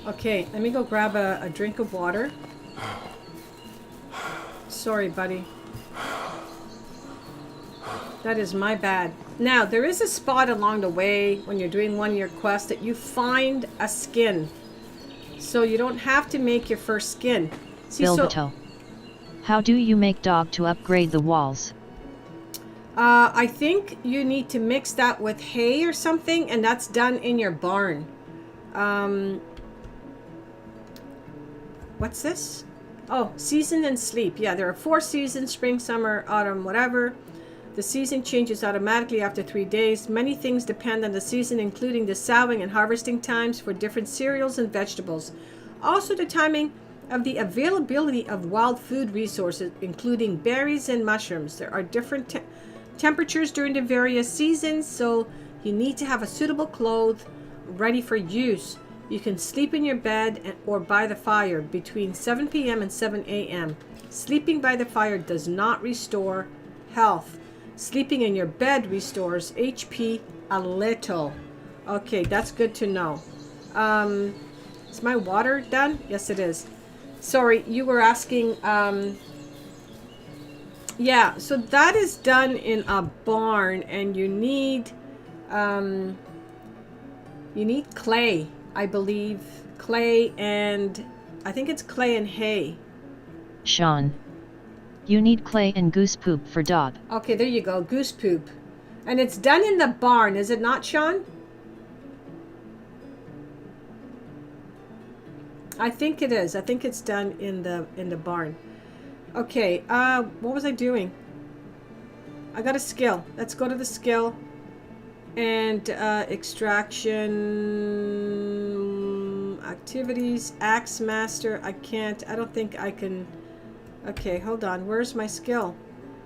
Okay, let me go grab a drink of water. Sorry, buddy. That is my bad. Now, there is a spot along the way when you're doing one-year quest that you find a skin. So you don't have to make your first skin. See, Bilbato. How do you make dog to upgrade the walls? I think you need to mix that with hay or something, and that's done in your barn. What's this? Oh, season and sleep. Yeah, there are 4 seasons, spring, summer, autumn, whatever. The season changes automatically after 3 days. Many things depend on the season, including the sowing and harvesting times for different cereals and vegetables. Also, the timing of the availability of wild food resources, including berries and mushrooms. There are different temperatures during the various seasons, so you need to have a suitable clothes ready for use. You can sleep in your bed or by the fire between 7 p.m. and 7 a.m. Sleeping by the fire does not restore health. Sleeping in your bed restores HP a little. Okay, that's good to know. Is my water done? Yes, it is. Sorry, you were asking. Yeah, so that is done in a barn, and you need clay, I believe. Clay and I think it's clay and hay. Sean. You need clay and goose poop for dog. Okay, there you go. Goose poop. And it's done in the barn, is it not, Sean? I think it is. I think it's done in the barn. Okay, what was I doing? I got a skill. Let's go to the skill. And extraction activities, axe master. I don't think I can. Okay, hold on. Where's my skill?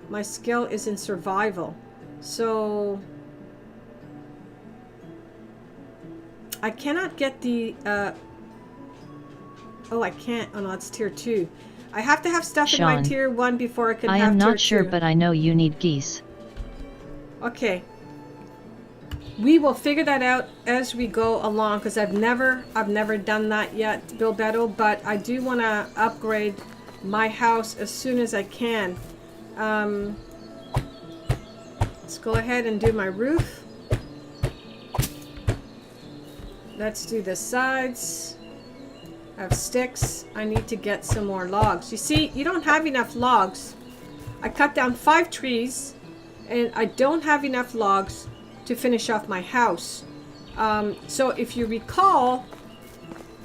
My skill is in survival. So I cannot get the oh, I can't. Oh no, it's tier 2. I have to have stuff in my Sean, tier 1 before I can I have am tier not sure, 2. but I know you need geese. Okay. We will figure that out as we go along, because I've never done that yet, Bilbetto, but I do want to upgrade my house as soon as I can. Let's go ahead and do my roof. Let's do the sides. I have sticks. I need to get some more logs. You see, you don't have enough logs. I cut down 5 trees, and I don't have enough logs to finish off my house. So if you recall,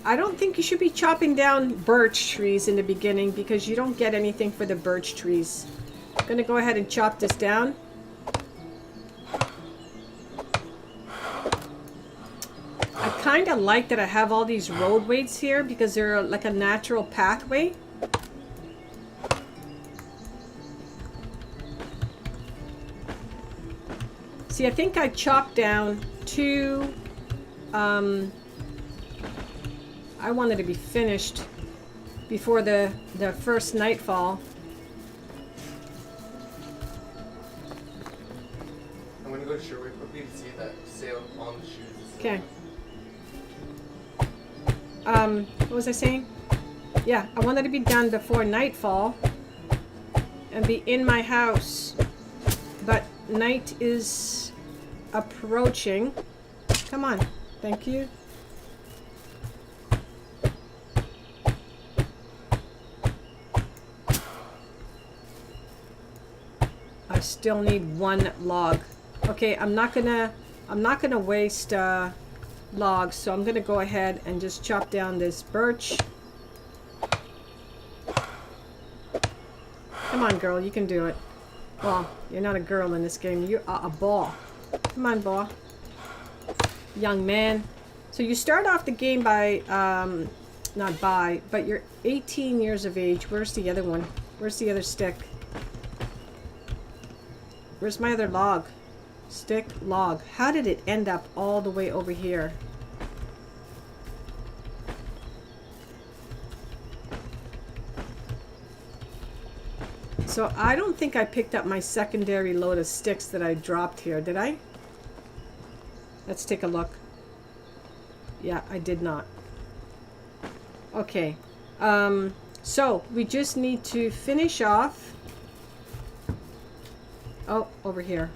I don't think you should be chopping down birch trees in the beginning, because you don't get anything for the birch trees. I'm gonna go ahead and chop this down. I kind of like that I have all these roadways here, because they're like a natural pathway. See, I think I chopped down 2. I wanted to be finished before the first nightfall. I'm gonna go to Sherwood quickly to see if that sale on the shoes is still Okay. What was I saying? Yeah, I wanted to be done before nightfall and be in my house, but night is approaching. Come on, thank you. I still need 1 log. Okay, I'm not gonna waste logs, so I'm gonna go ahead and just chop down this birch. Come on, girl, you can do it. Well, you're not a girl in this game. You are a boy. Come on, boy. Young man. So you start off the game by, but you're 18 years of age. Where's the other one? Where's the other stick? Where's my other log? Stick, log. How did it end up all the way over here? So I don't think I picked up my secondary load of sticks that I dropped here, did I? Let's take a look. Yeah, I did not. Okay. So we just need to finish off. Oh, over here.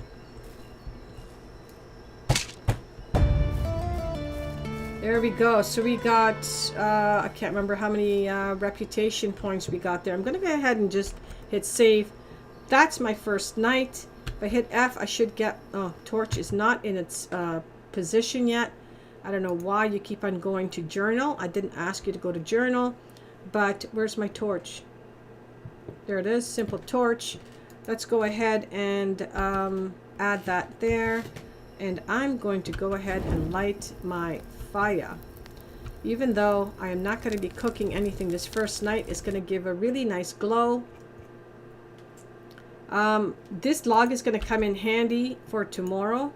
There we go. So we got, I can't remember how many reputation points we got there. I'm going to go ahead and just hit save. That's my first night. If I hit F, I should get, oh, torch is not in its position yet. I don't know why you keep on going to journal. I didn't ask you to go to journal, but where's my torch? There it is, simple torch. Let's go ahead and add that there. And I'm going to go ahead and light my fire. Even though I am not going to be cooking anything this first night, it's going to give a really nice glow. This log is going to come in handy for tomorrow.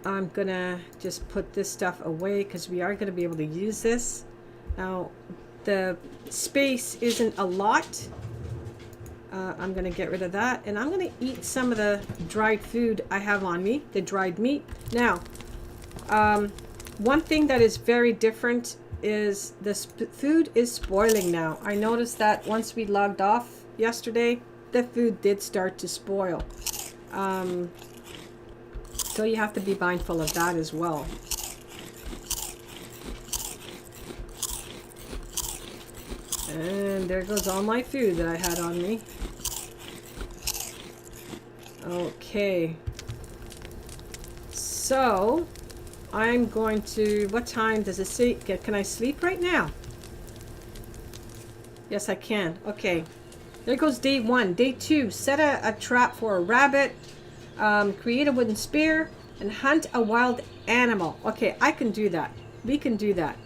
I'm going to just put this stuff away because we are going to be able to use this. Now, the space isn't a lot. I'm going to get rid of that, and I'm going to eat some of the dried food I have on me, the dried meat. Now, one thing that is very different is this food is spoiling now. I noticed that once we logged off yesterday, the food did start to spoil. So you have to be mindful of that as well. And there goes all my food that I had on me. Okay. So, I'm going to... What time does it say? Can I sleep right now? Yes, I can. Okay. There goes day 1. Day 2. Set a trap for a rabbit. Create a wooden spear. And hunt a wild animal. Okay, I can do that. We can do that.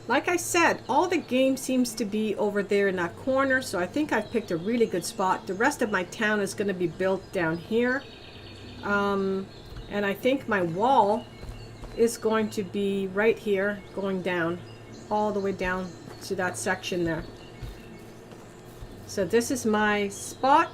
Like I said, all the game seems to be over there in that corner, so I think I've picked a really good spot. The rest of my town is going to be built down here. And I think my wall is going to be right here, going down, all the way down to that section there. So this is my spot.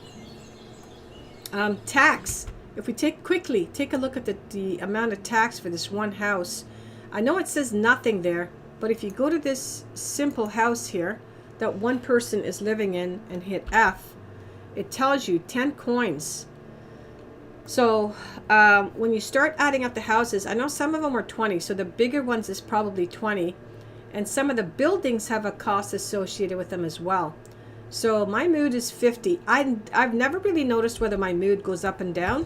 Tax. If we take a look at the amount of tax for this one house. I know it says nothing there, but if you go to this simple house here that one person is living in and hit F, it tells you 10 coins. So when you start adding up the houses, I know some of them are 20, so the bigger ones is probably 20, and some of the buildings have a cost associated with them as well. So my mood is 50. I've never really noticed whether my mood goes up and down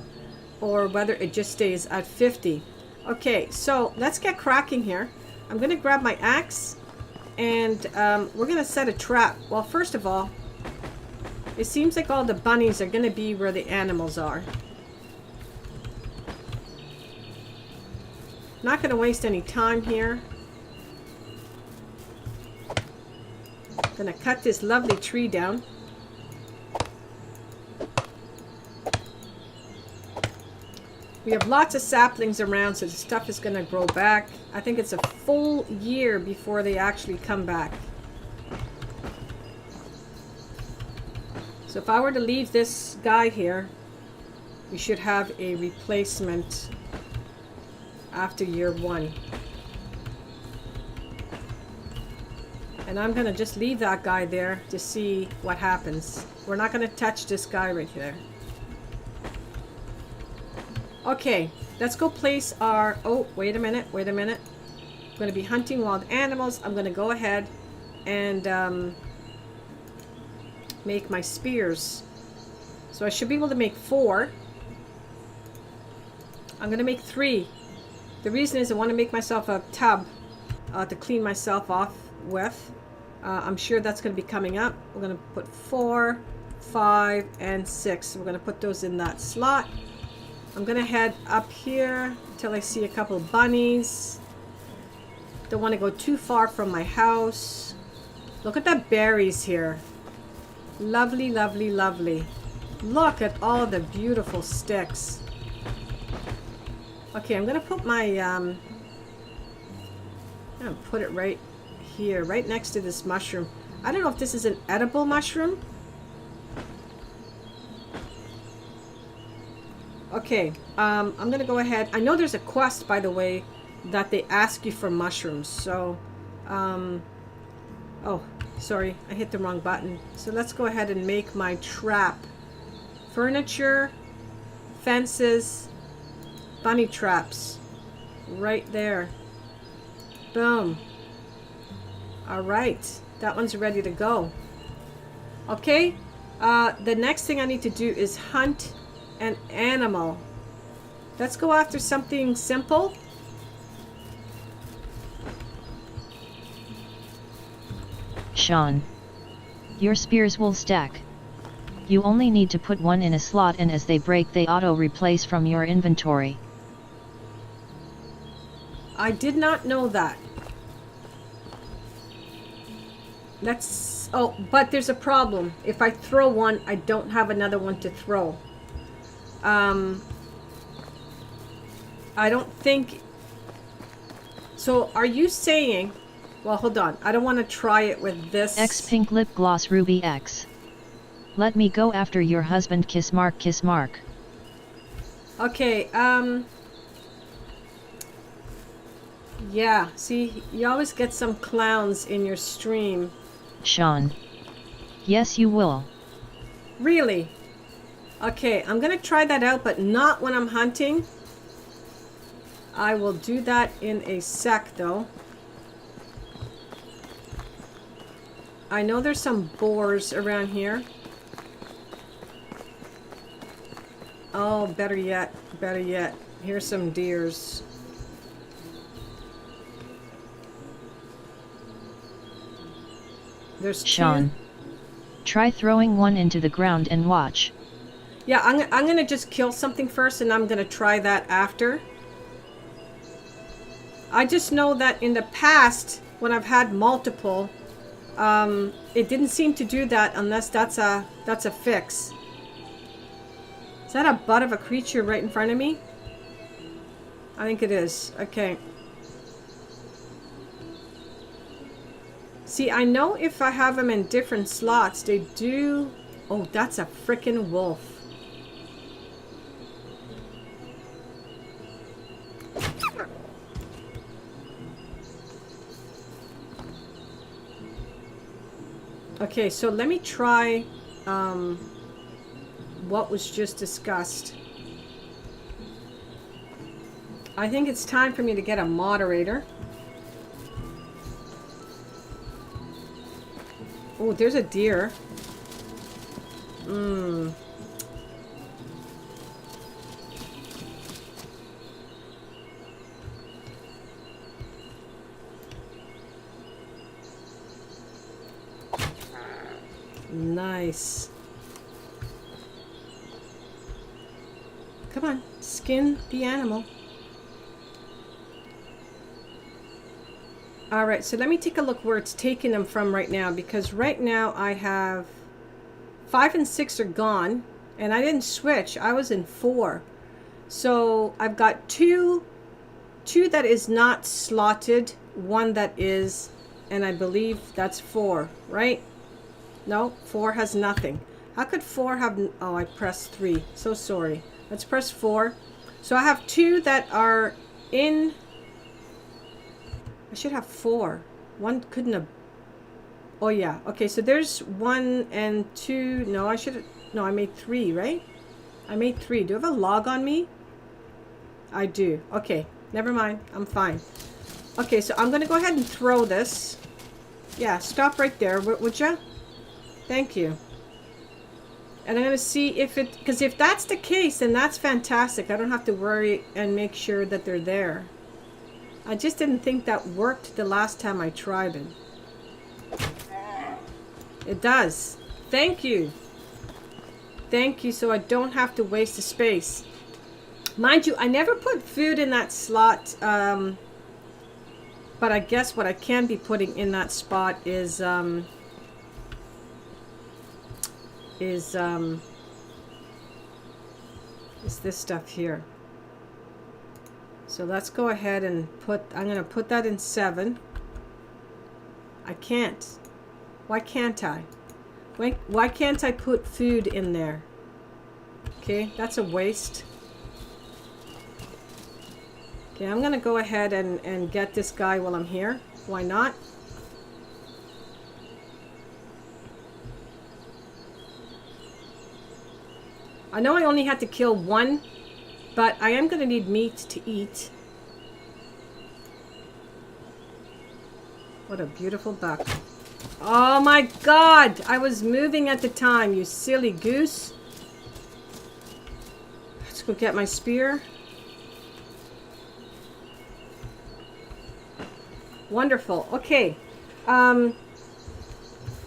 or whether it just stays at 50. Okay, so let's get cracking here. I'm going to grab my axe and we're going to set a trap. Well, first of all, it seems like all the bunnies are going to be where the animals are. Not going to waste any time here. Gonna cut this lovely tree down. We have lots of saplings around, so the stuff is gonna grow back. I think it's a full year before they actually come back. So if I were to leave this guy here, we should have a replacement after year 1. And I'm going to just leave that guy there to see what happens. We're not going to touch this guy right there. Okay, let's go place our... Oh, wait a minute. I'm going to be hunting wild animals. I'm going to go ahead and make my spears. So I should be able to make 4. I'm going to make 3. The reason is I want to make myself a tub to clean myself off with. I'm sure that's going to be coming up. We're going to put 4, 5, and 6. We're going to put those in that slot. I'm going to head up here until I see a couple of bunnies. Don't want to go too far from my house. Look at the berries here. Lovely, lovely, lovely. Look at all the beautiful sticks. Okay, I'm going to put my... I'm going to put it right here, right next to this mushroom. I don't know if this is an edible mushroom. Okay, I'm gonna go ahead. I know there's a quest, by the way, that they ask you for mushrooms. So, oh, sorry, I hit the wrong button. So let's go ahead and make my trap. Furniture, fences, bunny traps, right there. Boom. All right, that one's ready to go. Okay, the next thing I need to do is hunt an animal. Let's go after something simple. Sean, your spears will stack. You only need to put one in a slot, and as they break they auto-replace from your inventory. I did not know that. Let's... Oh, but there's a problem. If I throw one, I don't have another one to throw. I don't think... So, are you saying... Well, hold on. I don't want to try it with this... X Pink Lip Gloss Ruby X. Let me go after your husband, kiss mark, kiss mark. Okay, yeah, see, you always get some clowns in your stream. Sean. Yes, you will. Really? Okay, I'm gonna try that out, but not when I'm hunting. I will do that in a sec, though. I know there's some boars around here. Oh, better yet, better yet. Here's some deers. There's Sean. two. Try throwing one into the ground and watch. Yeah, I'm gonna just kill something first, and I'm gonna try that after. I just know that in the past, when I've had multiple. It didn't seem to do that unless that's a fix. Is that a butt of a creature right in front of me? I think it is. Okay. See, I know if I have them in different slots, they do... Oh, that's a frickin' wolf. Okay, so let me try what was just discussed. I think it's time for me to get a moderator. Oh, there's a deer. Nice. Come on, skin the animal. All right, so let me take a look where it's taking them from right now, because right now I have 5 and 6 are gone, and I didn't switch. I was in 4. So I've got two that is not slotted, 1 that is, and I believe that's 4, right? No, 4 has nothing. How could 4 have... Oh, I pressed 3. So sorry. Let's press 4. So I have 2 that are in... I should have 4. 1 couldn't have... Oh, yeah. Okay, so there's 1 and 2. No, I should have... No, I made 3, right? I made 3. Do I have a log on me? I do. Okay, never mind. I'm fine. Okay, so I'm going to go ahead and throw this. Yeah, stop right there, would you? Thank you. And I'm going to see if it... Because if that's the case, then that's fantastic. I don't have to worry and make sure that they're there. I just didn't think that worked the last time I tried it. It does. Thank you. Thank you, so I don't have to waste the space. Mind you, I never put food in that slot. But I guess what I can be putting in that spot is this stuff here. So let's go ahead and put, I'm going to put that in 7. I can't. Why can't I? Why can't I put food in there? Okay, that's a waste. Okay, I'm going to go ahead and get this guy while I'm here. Why not? I know I only had to kill 1. But I am going to need meat to eat. What a beautiful buck. Oh my god! I was moving at the time, you silly goose. Let's go get my spear. Wonderful. Okay.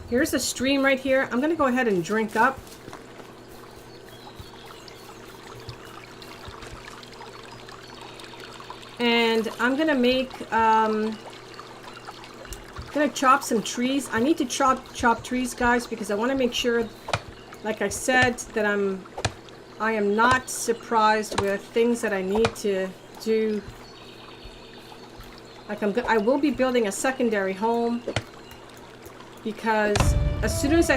Here's a stream right here. I'm going to go ahead and drink up. And I'm gonna make, gonna chop some trees. I need to chop trees, guys, because I want to make sure, like I said, that I am not surprised with things that I need to do. Like I will be building a secondary home, because as soon as I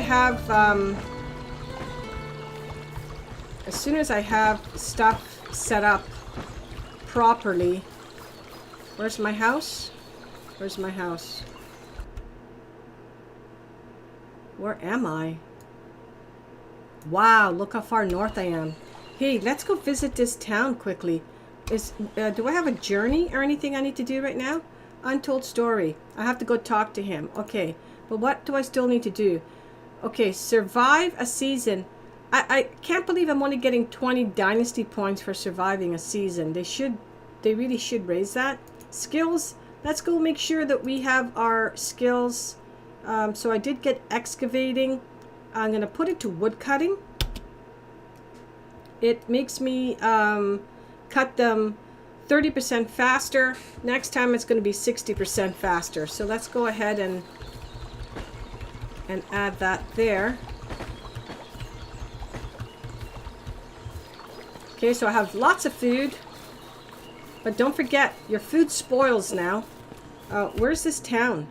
have stuff set up properly. Where's my house? Where's my house? Where am I? Wow, look how far north I am. Hey, let's go visit this town quickly. Do I have a journey or anything I need to do right now? Untold story. I have to go talk to him. Okay, but what do I still need to do? Okay, survive a season. I can't believe I'm only getting 20 Dynasty points for surviving a season. They really should raise that. Skills. Let's go make sure that we have our skills. So I did get excavating. I'm going to put it to wood cutting. It makes me cut them 30% faster. Next time it's going to be 60% faster. So let's go ahead and add that there. Okay, so I have lots of food. But don't forget, your food spoils now. Where's this town?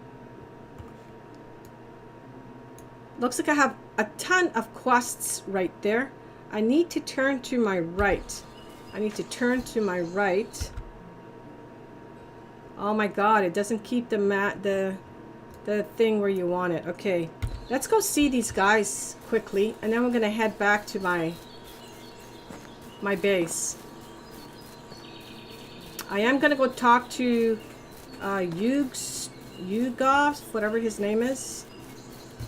Looks like I have a ton of quests right there. I need to turn to my right. I need to turn to my right. Oh my god, it doesn't keep the thing where you want it. Okay, let's go see these guys quickly, and then we're gonna head back to my base. I am gonna go talk to Yugos, whatever his name is.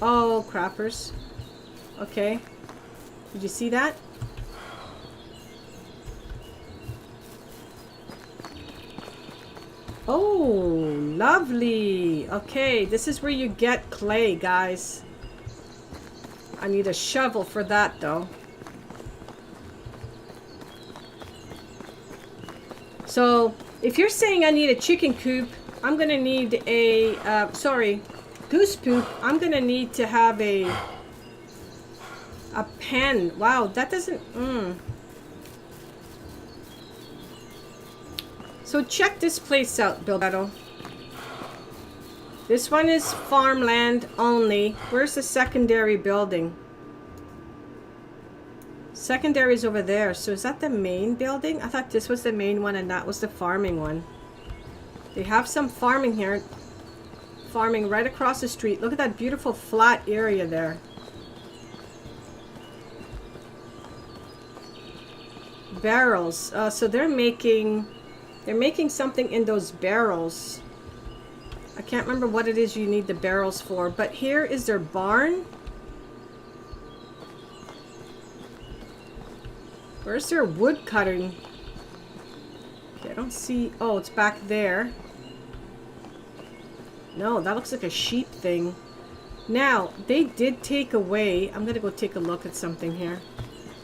Oh, crappers. Okay. Did you see that? Oh, lovely. Okay, this is where you get clay, guys. I need a shovel for that, though. So, if you're saying I need a chicken coop, I'm gonna need a, goose poop. I'm gonna need to have a pen. Wow, that doesn't, So check this place out, Bilbetto. This one is farmland only. Where's the secondary building? Secondary is over there. So is that the main building? I thought this was the main one and that was the farming one. They have some farming here. Farming right across the street. Look at that beautiful flat area there. Barrels. So they're making something in those barrels. I can't remember what it is you need the barrels for, but here is their barn. Where's their wood cutting? Okay, I don't see. Oh, it's back there. No, that looks like a sheep thing. Now, they did take away. I'm gonna go take a look at something here.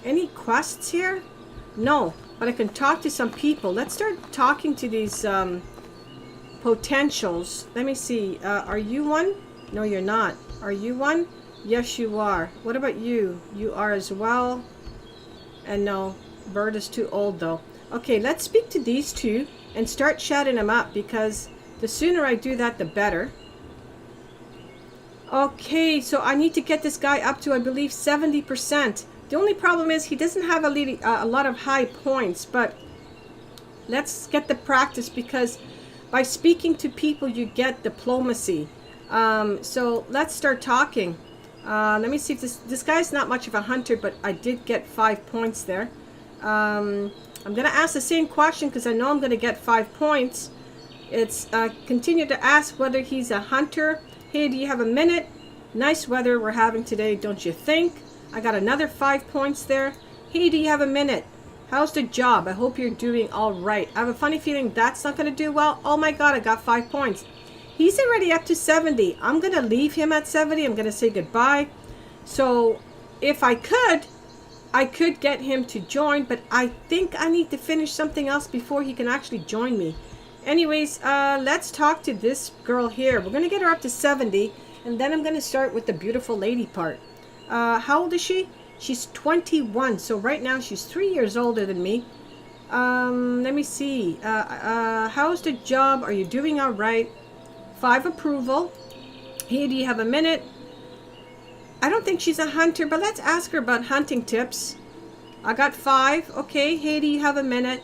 Any quests here? No, but I can talk to some people. Let's start talking to these potentials. Let me see. Are you one? No, you're not. Are you one? Yes, you are. What about you? You are as well. And no, Bird is too old though. Okay, let's speak to these two and start chatting them up, because the sooner I do that, the better. Okay, so I need to get this guy up to, I believe, 70%. The only problem is he doesn't have a lot of high points, but let's get the practice, because by speaking to people you get diplomacy. So let's start talking. Let me see if this guy's not much of a hunter, but I did get 5 points there. I'm gonna ask the same question because I know I'm gonna get 5 points. It's continue to ask whether he's a hunter. Hey, do you have a minute? Nice weather we're having today, don't you think? I got another 5 points there. Hey, do you have a minute? How's the job? I hope you're doing all right. I have a funny feeling that's not going to do well. Oh my god, I got 5 points. He's already up to 70. I'm going to leave him at 70. I'm going to say goodbye. So if I could get him to join, but I think I need to finish something else before he can actually join me. Anyways, let's talk to this girl here. We're going to get her up to 70, and then I'm going to start with the beautiful lady part. How old is she? She's 21, so right now she's 3 years older than me. Let me see. How's the job? Are you doing all right? 5 approval. Hey, do you have a minute? I don't think she's a hunter, but let's ask her about hunting tips. I got 5. Okay, hey, do you have a minute?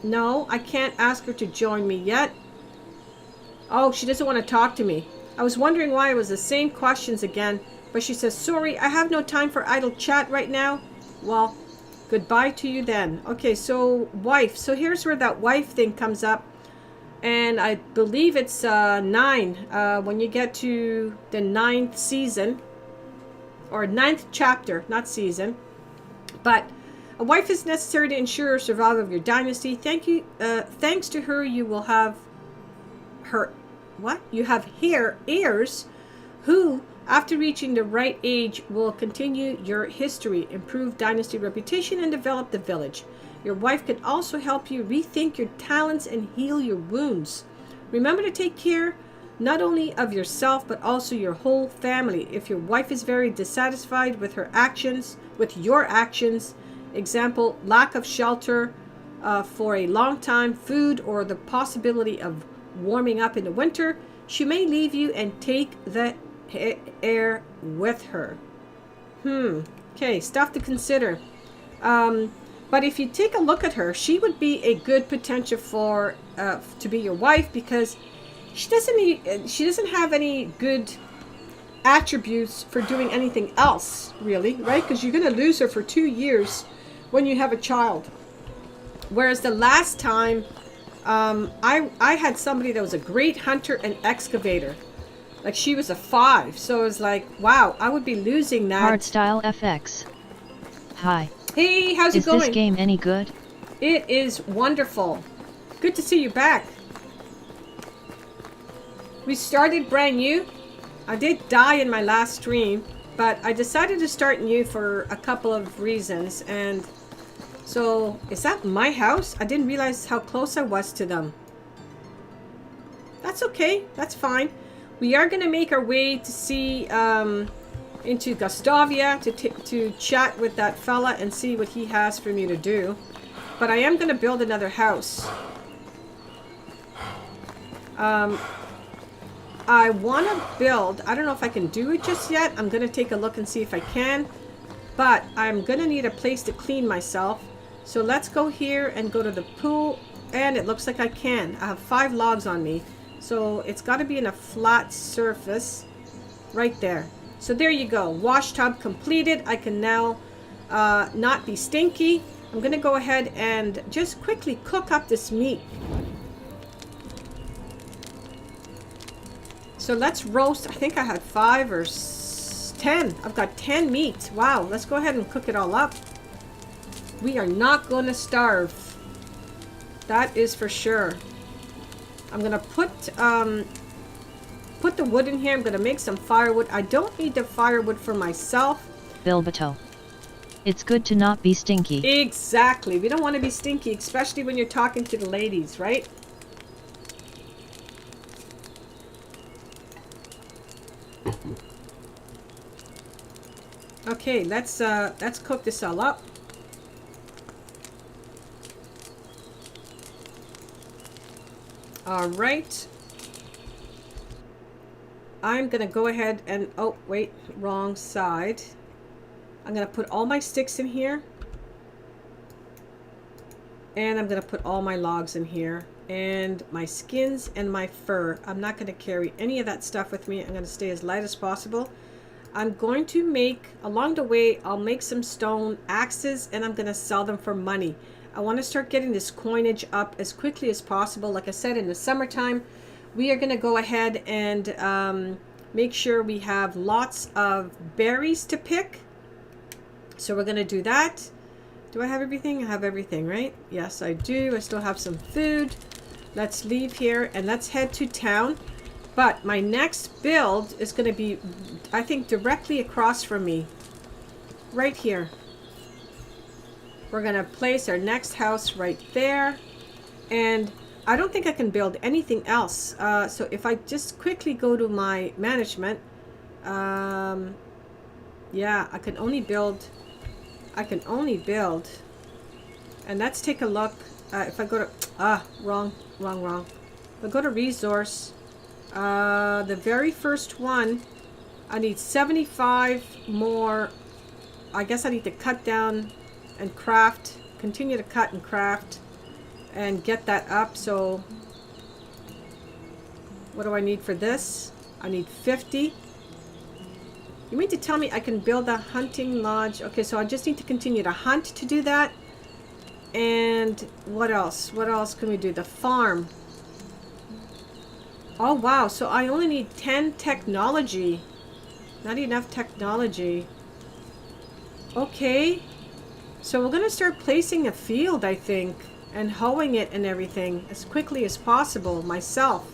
No, I can't ask her to join me yet. Oh, she doesn't want to talk to me. I was wondering why it was the same questions again, but she says, sorry, I have no time for idle chat right now. Well, goodbye to you then. Okay, so wife. So here's where that wife thing comes up. And I believe it's 9 when you get to the 9th season, or 9th chapter, not season. But a wife is necessary to ensure survival of your dynasty. Thanks to her, you will have You have heirs who, after reaching the right age, will continue your history, improve dynasty reputation, and develop the village. Your wife can also help you rethink your talents and heal your wounds. Remember to take care not only of yourself but also your whole family. If your wife is very dissatisfied with your actions, example, lack of shelter for a long time, food, or the possibility of warming up in the winter, she may leave you and take the air with her. Okay, stuff to consider. But if you take a look at her, she would be a good potential for to be your wife, because she doesn't have any good attributes for doing anything else, really, right? Because you're going to lose her for 2 years when you have a child. Whereas the last time, I had somebody that was a great hunter and excavator. Like, she was a 5, so it was like, wow, I would be losing that. Hardstyle FX. Hi. Hey, how's it going? Is this game any good? It is wonderful. Good to see you back. We started brand new. I did die in my last stream, but I decided to start new for a couple of reasons. And so, is that my house? I didn't realize how close I was to them. That's okay. That's fine. We are going to make our way to see into Gustavia to chat with that fella and see what he has for me to do. But I am going to build another house. I want to build, I don't know if I can do it just yet. I'm going to take a look and see if I can. But I'm going to need a place to clean myself. So let's go here and go to the pool. And it looks like I can. I have 5 logs on me. So it's got to be in a flat surface right there. So there you go. Wash tub completed. I can now not be stinky. I'm going to go ahead and just quickly cook up this meat. So let's roast. I think I had 5 or 10. I've got 10 meat. Wow. Let's go ahead and cook it all up. We are not going to starve. That is for sure. I'm going to put the wood in here. I'm going to make some firewood. I don't need the firewood for myself. Bilbato. It's good to not be stinky. Exactly. We don't want to be stinky, especially when you're talking to the ladies, right? Okay, let's cook this all up. All right. I'm gonna go ahead and, oh wait, wrong side. I'm gonna put all my sticks in here. And I'm gonna put all my logs in here. And my skins and my fur. I'm not gonna carry any of that stuff with me. I'm gonna stay as light as possible. I'm going to make, along the way, I'll make some stone axes and I'm gonna sell them for money. I want to start getting this coinage up as quickly as possible. Like I said, in the summertime, we are going to go ahead and make sure we have lots of berries to pick. So we're going to do that. Do I have everything? I have everything, right? Yes, I do. I still have some food. Let's leave here and let's head to town. But my next build is going to be, I think, directly across from me. Right here. We're going to place our next house right there. And I don't think I can build anything else. So if I just quickly go to my management. Yeah, I can only build. And let's take a look. If I go to, wrong. If I go to resource, the very first one, I need 75 more. I guess I need to cut down and craft, continue to cut and craft and get that up. So what do I need for this? I need 50. You mean to tell me I can build a hunting lodge? Okay, so I just need to continue to hunt to do that. And what else? What else can we do? The farm. Oh wow, so I only need 10 technology. Not enough technology. Okay. So we're going to start placing a field, I think, and hoeing it and everything as quickly as possible myself.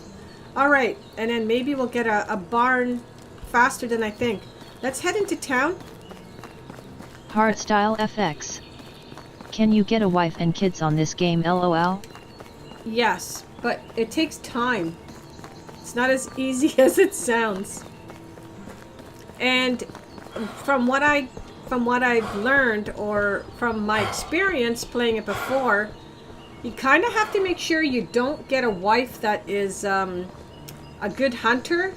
All right, and then maybe we'll get a barn faster than I think. Let's head into town. Hardstyle FX. Can you get a wife and kids on this game, lol? Yes, but it takes time. It's not as easy as it sounds. And from what I've learned, or from my experience playing it before, you kind of have to make sure you don't get a wife that is a good hunter,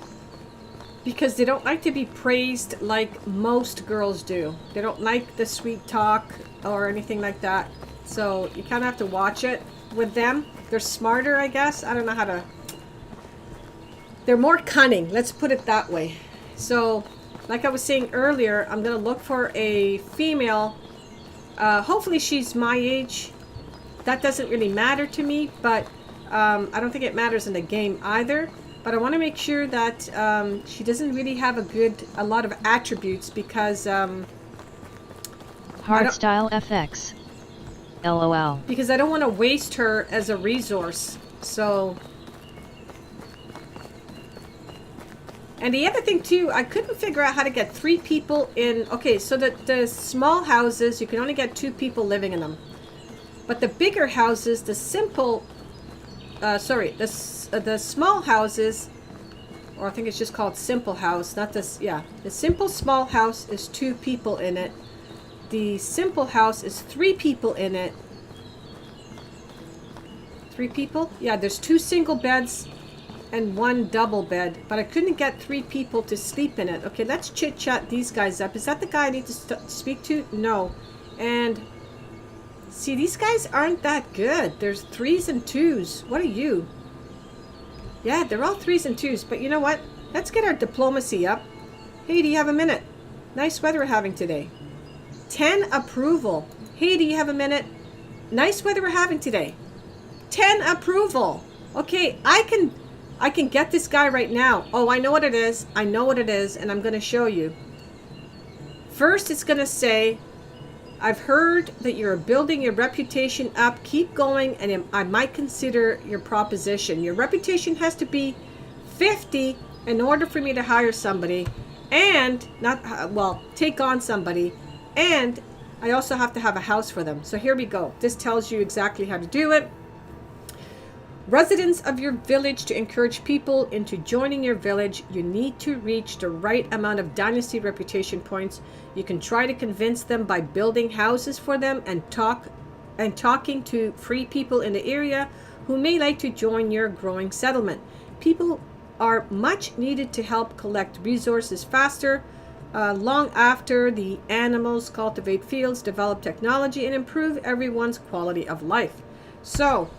because they don't like to be praised like most girls do. They don't like the sweet talk or anything like that. So you kind of have to watch it with them. They're smarter, I guess. I don't know how to... They're more cunning. Let's put it that way. So, like I was saying earlier, I'm going to look for a female. Hopefully she's my age. That doesn't really matter to me, but I don't think it matters in the game either. But I want to make sure that she doesn't really have a lot of attributes, because Hardstyle FX. LOL. Because I don't want to waste her as a resource. So, and the other thing too, I couldn't figure out how to get 3 people in. Okay, so the small houses, you can only get 2 people living in them. But the bigger houses, the simple, the small houses, or I think it's just called simple house, not this, yeah. The simple small house is 2 people in it. The simple house is 3 people in it. 3 people? Yeah, there's 2 single beds and 1 double bed, but I couldn't get 3 people to sleep in it. Okay, let's chit chat these guys up. Is that the guy I need to speak to? No. And see, these guys aren't that good. There's 3s and 2s. What are you? Yeah, they're all 3s and 2s, but you know what? Let's get our diplomacy up. Hey, do you have a minute? Nice weather we're having today. 10 approval. Hey, do you have a minute? Nice weather we're having today. 10 approval. Okay, I can get this guy right now. Oh, I know what it is. I know what it is, and I'm going to show you. First, it's going to say, I've heard that you're building your reputation up. Keep going, and I might consider your proposition. Your reputation has to be 50 in order for me to hire somebody, and take on somebody. And I also have to have a house for them. So here we go. This tells you exactly how to do it. Residents of your village, to encourage people into joining your village, you need to reach the right amount of dynasty reputation points. You can try to convince them by building houses for them and talking to free people in the area who may like to join your growing settlement. People are much needed to help collect resources faster. Long after the animals cultivate fields, develop technology, and improve everyone's quality of life. So,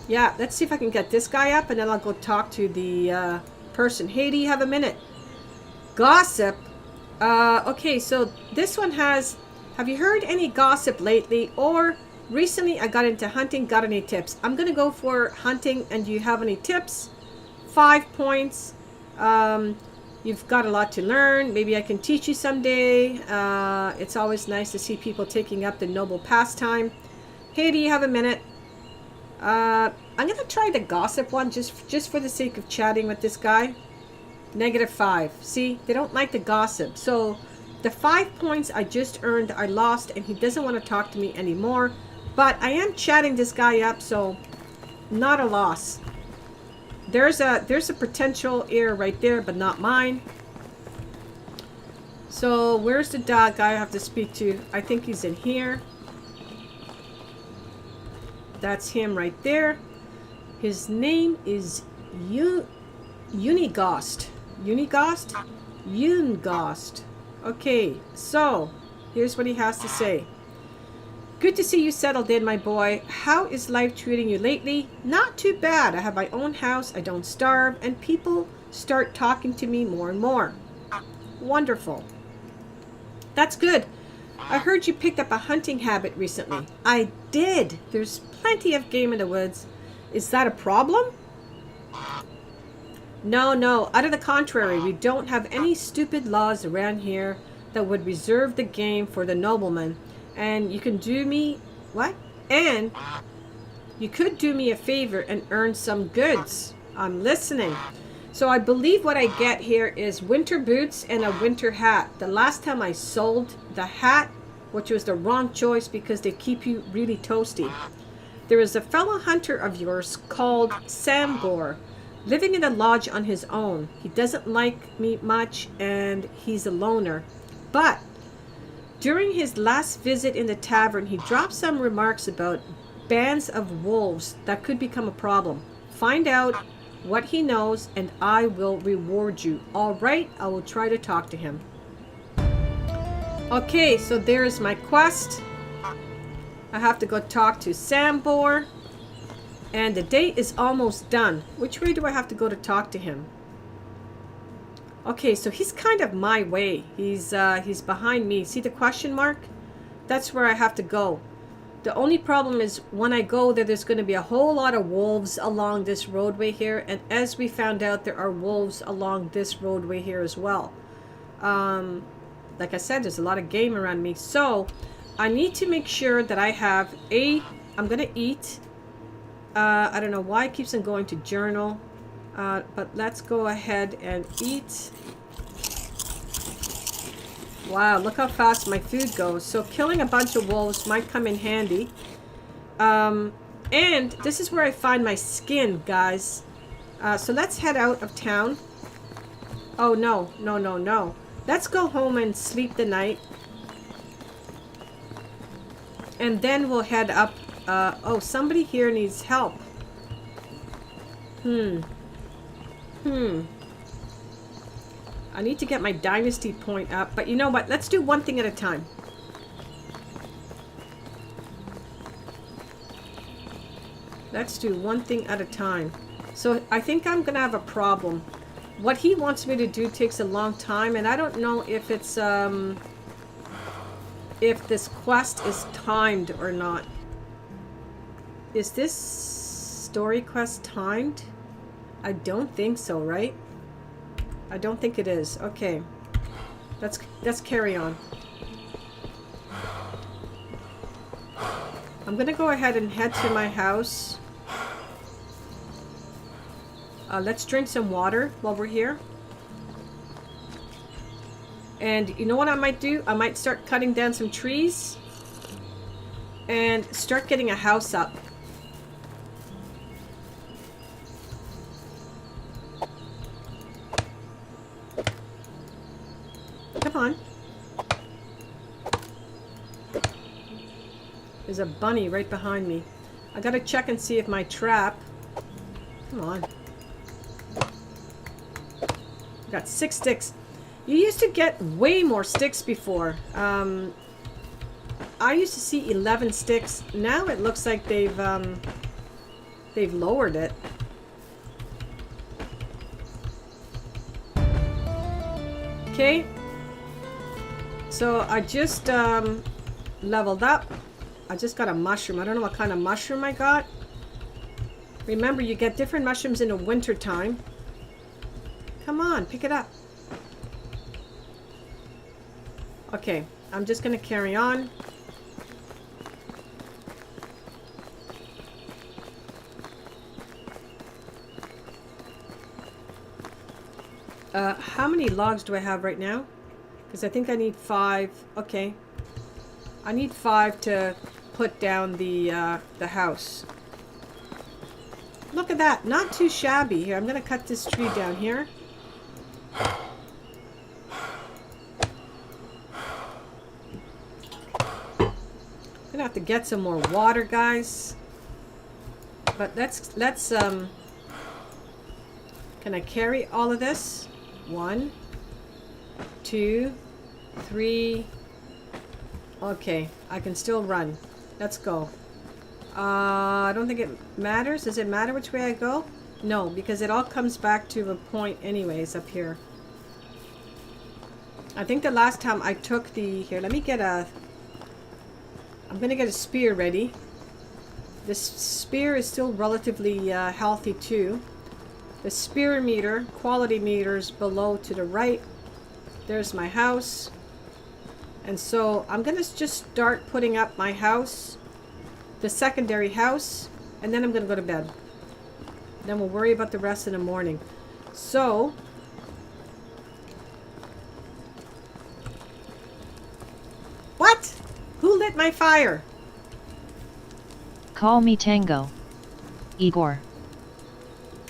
yeah, let's see if I can get this guy up, and then I'll go talk to the person. Hey, do you have a minute? Gossip. Okay, so this one has, have you heard any gossip lately? Or recently I got into hunting, got any tips? I'm going to go for hunting, and do you have any tips? 5 points. You've got a lot to learn. Maybe I can teach you someday. It's always nice to see people taking up the noble pastime. Hey, do you have a minute? I'm going to try the gossip one just for the sake of chatting with this guy. -5. See, they don't like the gossip. So the 5 points I just earned, I lost, and he doesn't want to talk to me anymore. But I am chatting this guy up, so not a loss. There's a potential heir right there, but not mine. So where's the dog guy I have to speak to? I think he's in here. That's him right there. His name is Unigost. Unigost? Ungost. Okay, so here's what he has to say. Good to see you settled in, my boy. How is life treating you lately? Not too bad. I have my own house, I don't starve, and people start talking to me more and more. Wonderful. That's good. I heard you picked up a hunting habit recently. I did. There's plenty of game in the woods. Is that a problem? No. Out of the contrary, we don't have any stupid laws around here that would reserve the game for the nobleman. And you can do me... What? And you could do me a favor and earn some goods. I'm listening. So I believe what I get here is winter boots and a winter hat. The last time I sold the hat, which was the wrong choice because they keep you really toasty. There is a fellow hunter of yours called Sambor, living in a lodge on his own. He doesn't like me much and he's a loner. But during his last visit in the tavern, he dropped some remarks about bands of wolves that could become a problem. Find out what he knows and I will reward you. All right, I will try to talk to him. Okay, so there's my quest. I have to go talk to Sambor. And the date is almost done. Which way do I have to go to talk to him? Okay, so he's kind of my way. He's behind me. See the question mark? That's where I have to go. The only problem is when I go there, there's going to be a whole lot of wolves along this roadway here. And as we found out, there are wolves along this roadway here as well. Like I said, there's a lot of game around me. So I need to make sure that I have I'm going to eat. I don't know why it keeps on going to journal. But let's go ahead and eat. Wow, look how fast my food goes. So killing a bunch of wolves might come in handy. And this is where I find my skin, guys. So let's head out of town. Oh, no. No, no, no. Let's go home and sleep the night. And then we'll head up. Oh, somebody here needs help. I need to get my Dynasty point up. But you know what? Let's do one thing at a time. Let's do one thing at a time. So I think I'm going to have a problem. What he wants me to do takes a long time. And I don't know if it's... if this quest is timed or not. Is this story quest timed? I don't think so, right? I don't think it is. Okay. Let's carry on. I'm gonna go ahead and head to my house. Let's drink some water while we're here. And you know what I might do? I might start cutting down some trees and start getting a house up. Come on. There's a bunny right behind me. I gotta check and see if my trap... Come on. Got 6 sticks. You used to get way more sticks before. I used to see 11 sticks. Now it looks like they've lowered it. Okay. So I just leveled up. I just got a mushroom. I don't know what kind of mushroom I got. Remember, you get different mushrooms in the winter time. Come on, pick it up. Okay, I'm just going to carry on. How many logs do I have right now? Because I think I need 5. Okay. I need 5 to put down the house. Look at that. Not too shabby. Here, I'm going to cut this tree down here. Gonna have to get some more water, guys. But let's can I carry all of this? 1, 2, 3. Okay, I can still run. Let's go. I don't think it matters. Does it matter which way I go? No, because it all comes back to a point anyways up here. I think the last time I took the... Here, let me get a... I'm going to get a spear ready. This spear is still relatively healthy too. The spear meter, quality meters below to the right. There's my house. And so I'm going to just start putting up my house, the secondary house, and then I'm going to go to bed. Then we'll worry about the rest in the morning. So, what? lit my fire? Call me Tango. Igor.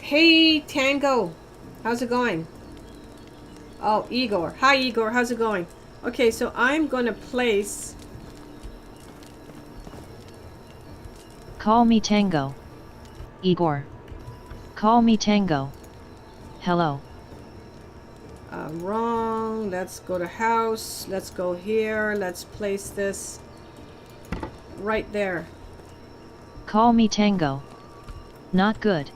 Hey, Tango. How's it going? Oh, Igor. Hi, Igor. How's it going? Okay, so I'm going to place... Call me Tango. Igor. Call me Tango. Hello. Wrong. Let's go to house. Let's go here. Let's place this right there. Call me Tango. Not good.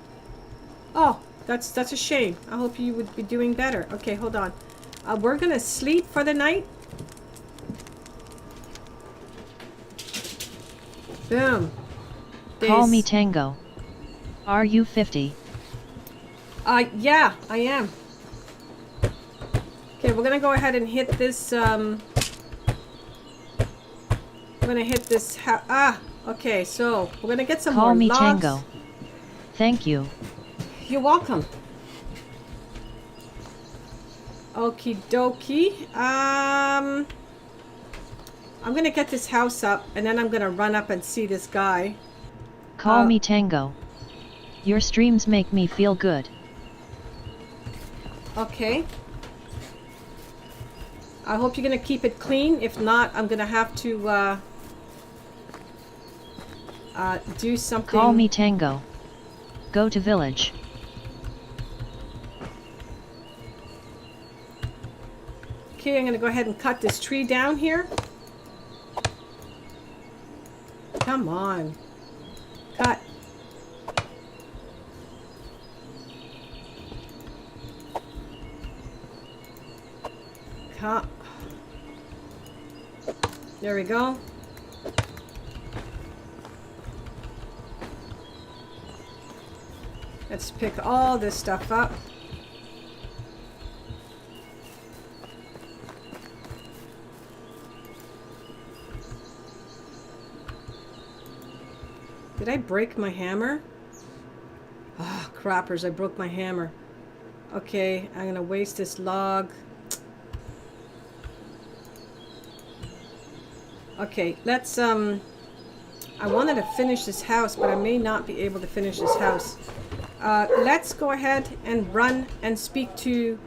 Oh, that's a shame. I hope you would be doing better. Okay, hold on. We're gonna sleep for the night. Boom. Call me Days. Tango. Are you 50? Yeah, I am. Okay, we're gonna go ahead and hit this. We're gonna hit this. Okay. So we're gonna get some Call more me logs. Tango. Thank you. You're welcome. Okie dokie. I'm gonna get this house up, and then I'm gonna run up and see this guy. Call me Tango. Your streams make me feel good. Okay. I hope you're gonna keep it clean. If not, I'm gonna have to do something. Call me Tango. Go to village. Okay, I'm gonna go ahead and cut this tree down here. Come on. Cut. Cut. There we go. Let's pick all this stuff up. Did I break my hammer? Ah, crappers, I broke my hammer. Okay, I'm gonna waste this log. Okay, let's, I wanted to finish this house, but I may not be able to finish this house. Let's go ahead and run and speak to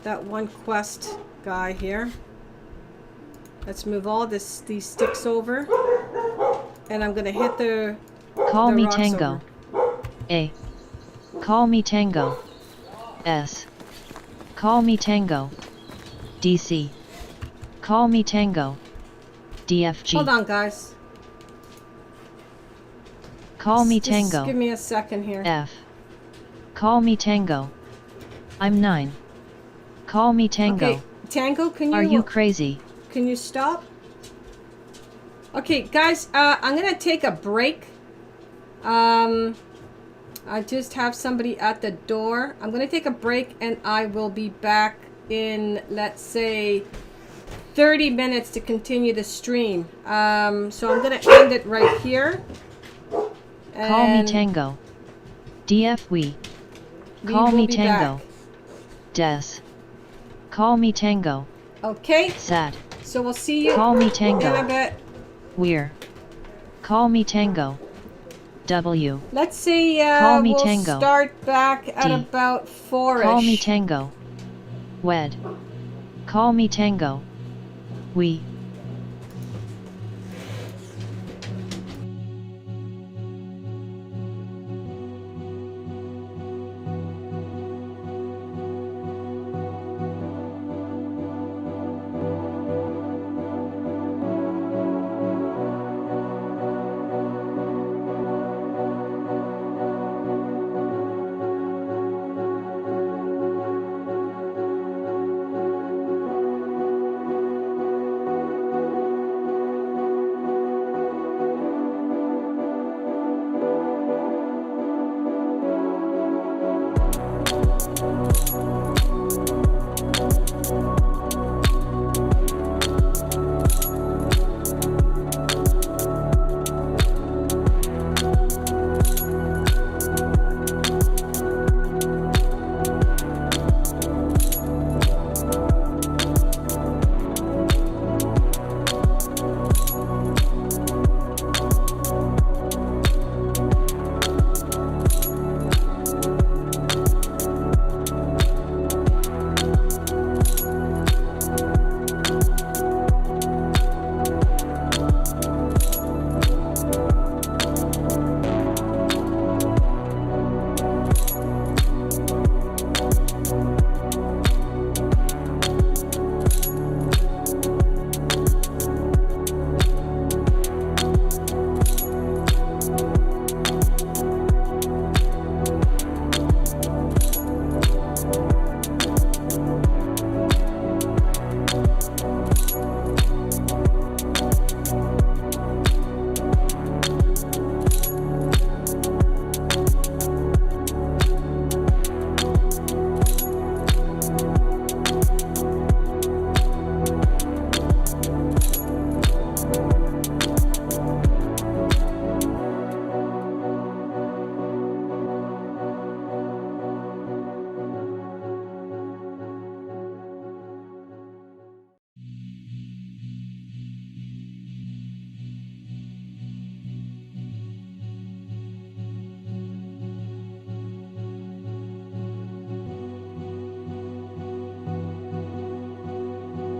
that one quest guy here. Let's move all these sticks over. And I'm gonna hit the Call me rocks Tango. over. A. Call me Tango. S. Call me Tango. DC. Call me Tango. DFG. Hold on, guys. Call me Just Tango. give me a second here. F. Call me Tango. I'm 9. Call me Tango. Okay, Tango, Are you crazy? Can you stop? Okay, guys, I'm gonna take a break. I just have somebody at the door. I'm gonna take a break, and I will be back in, let's say, 30 minutes to continue the stream. So I'm gonna end it right here. Call me And Tango. DF we. we Call will me be Tango. back. Des. Call me Tango. Okay, Sad. so we'll see you Call me in a Tango. bit. We're. Call me Tango. W. Let's see, Call me we'll Tango. start back at D. about 4-ish. Call me Tango. Wed. Call me Tango. We.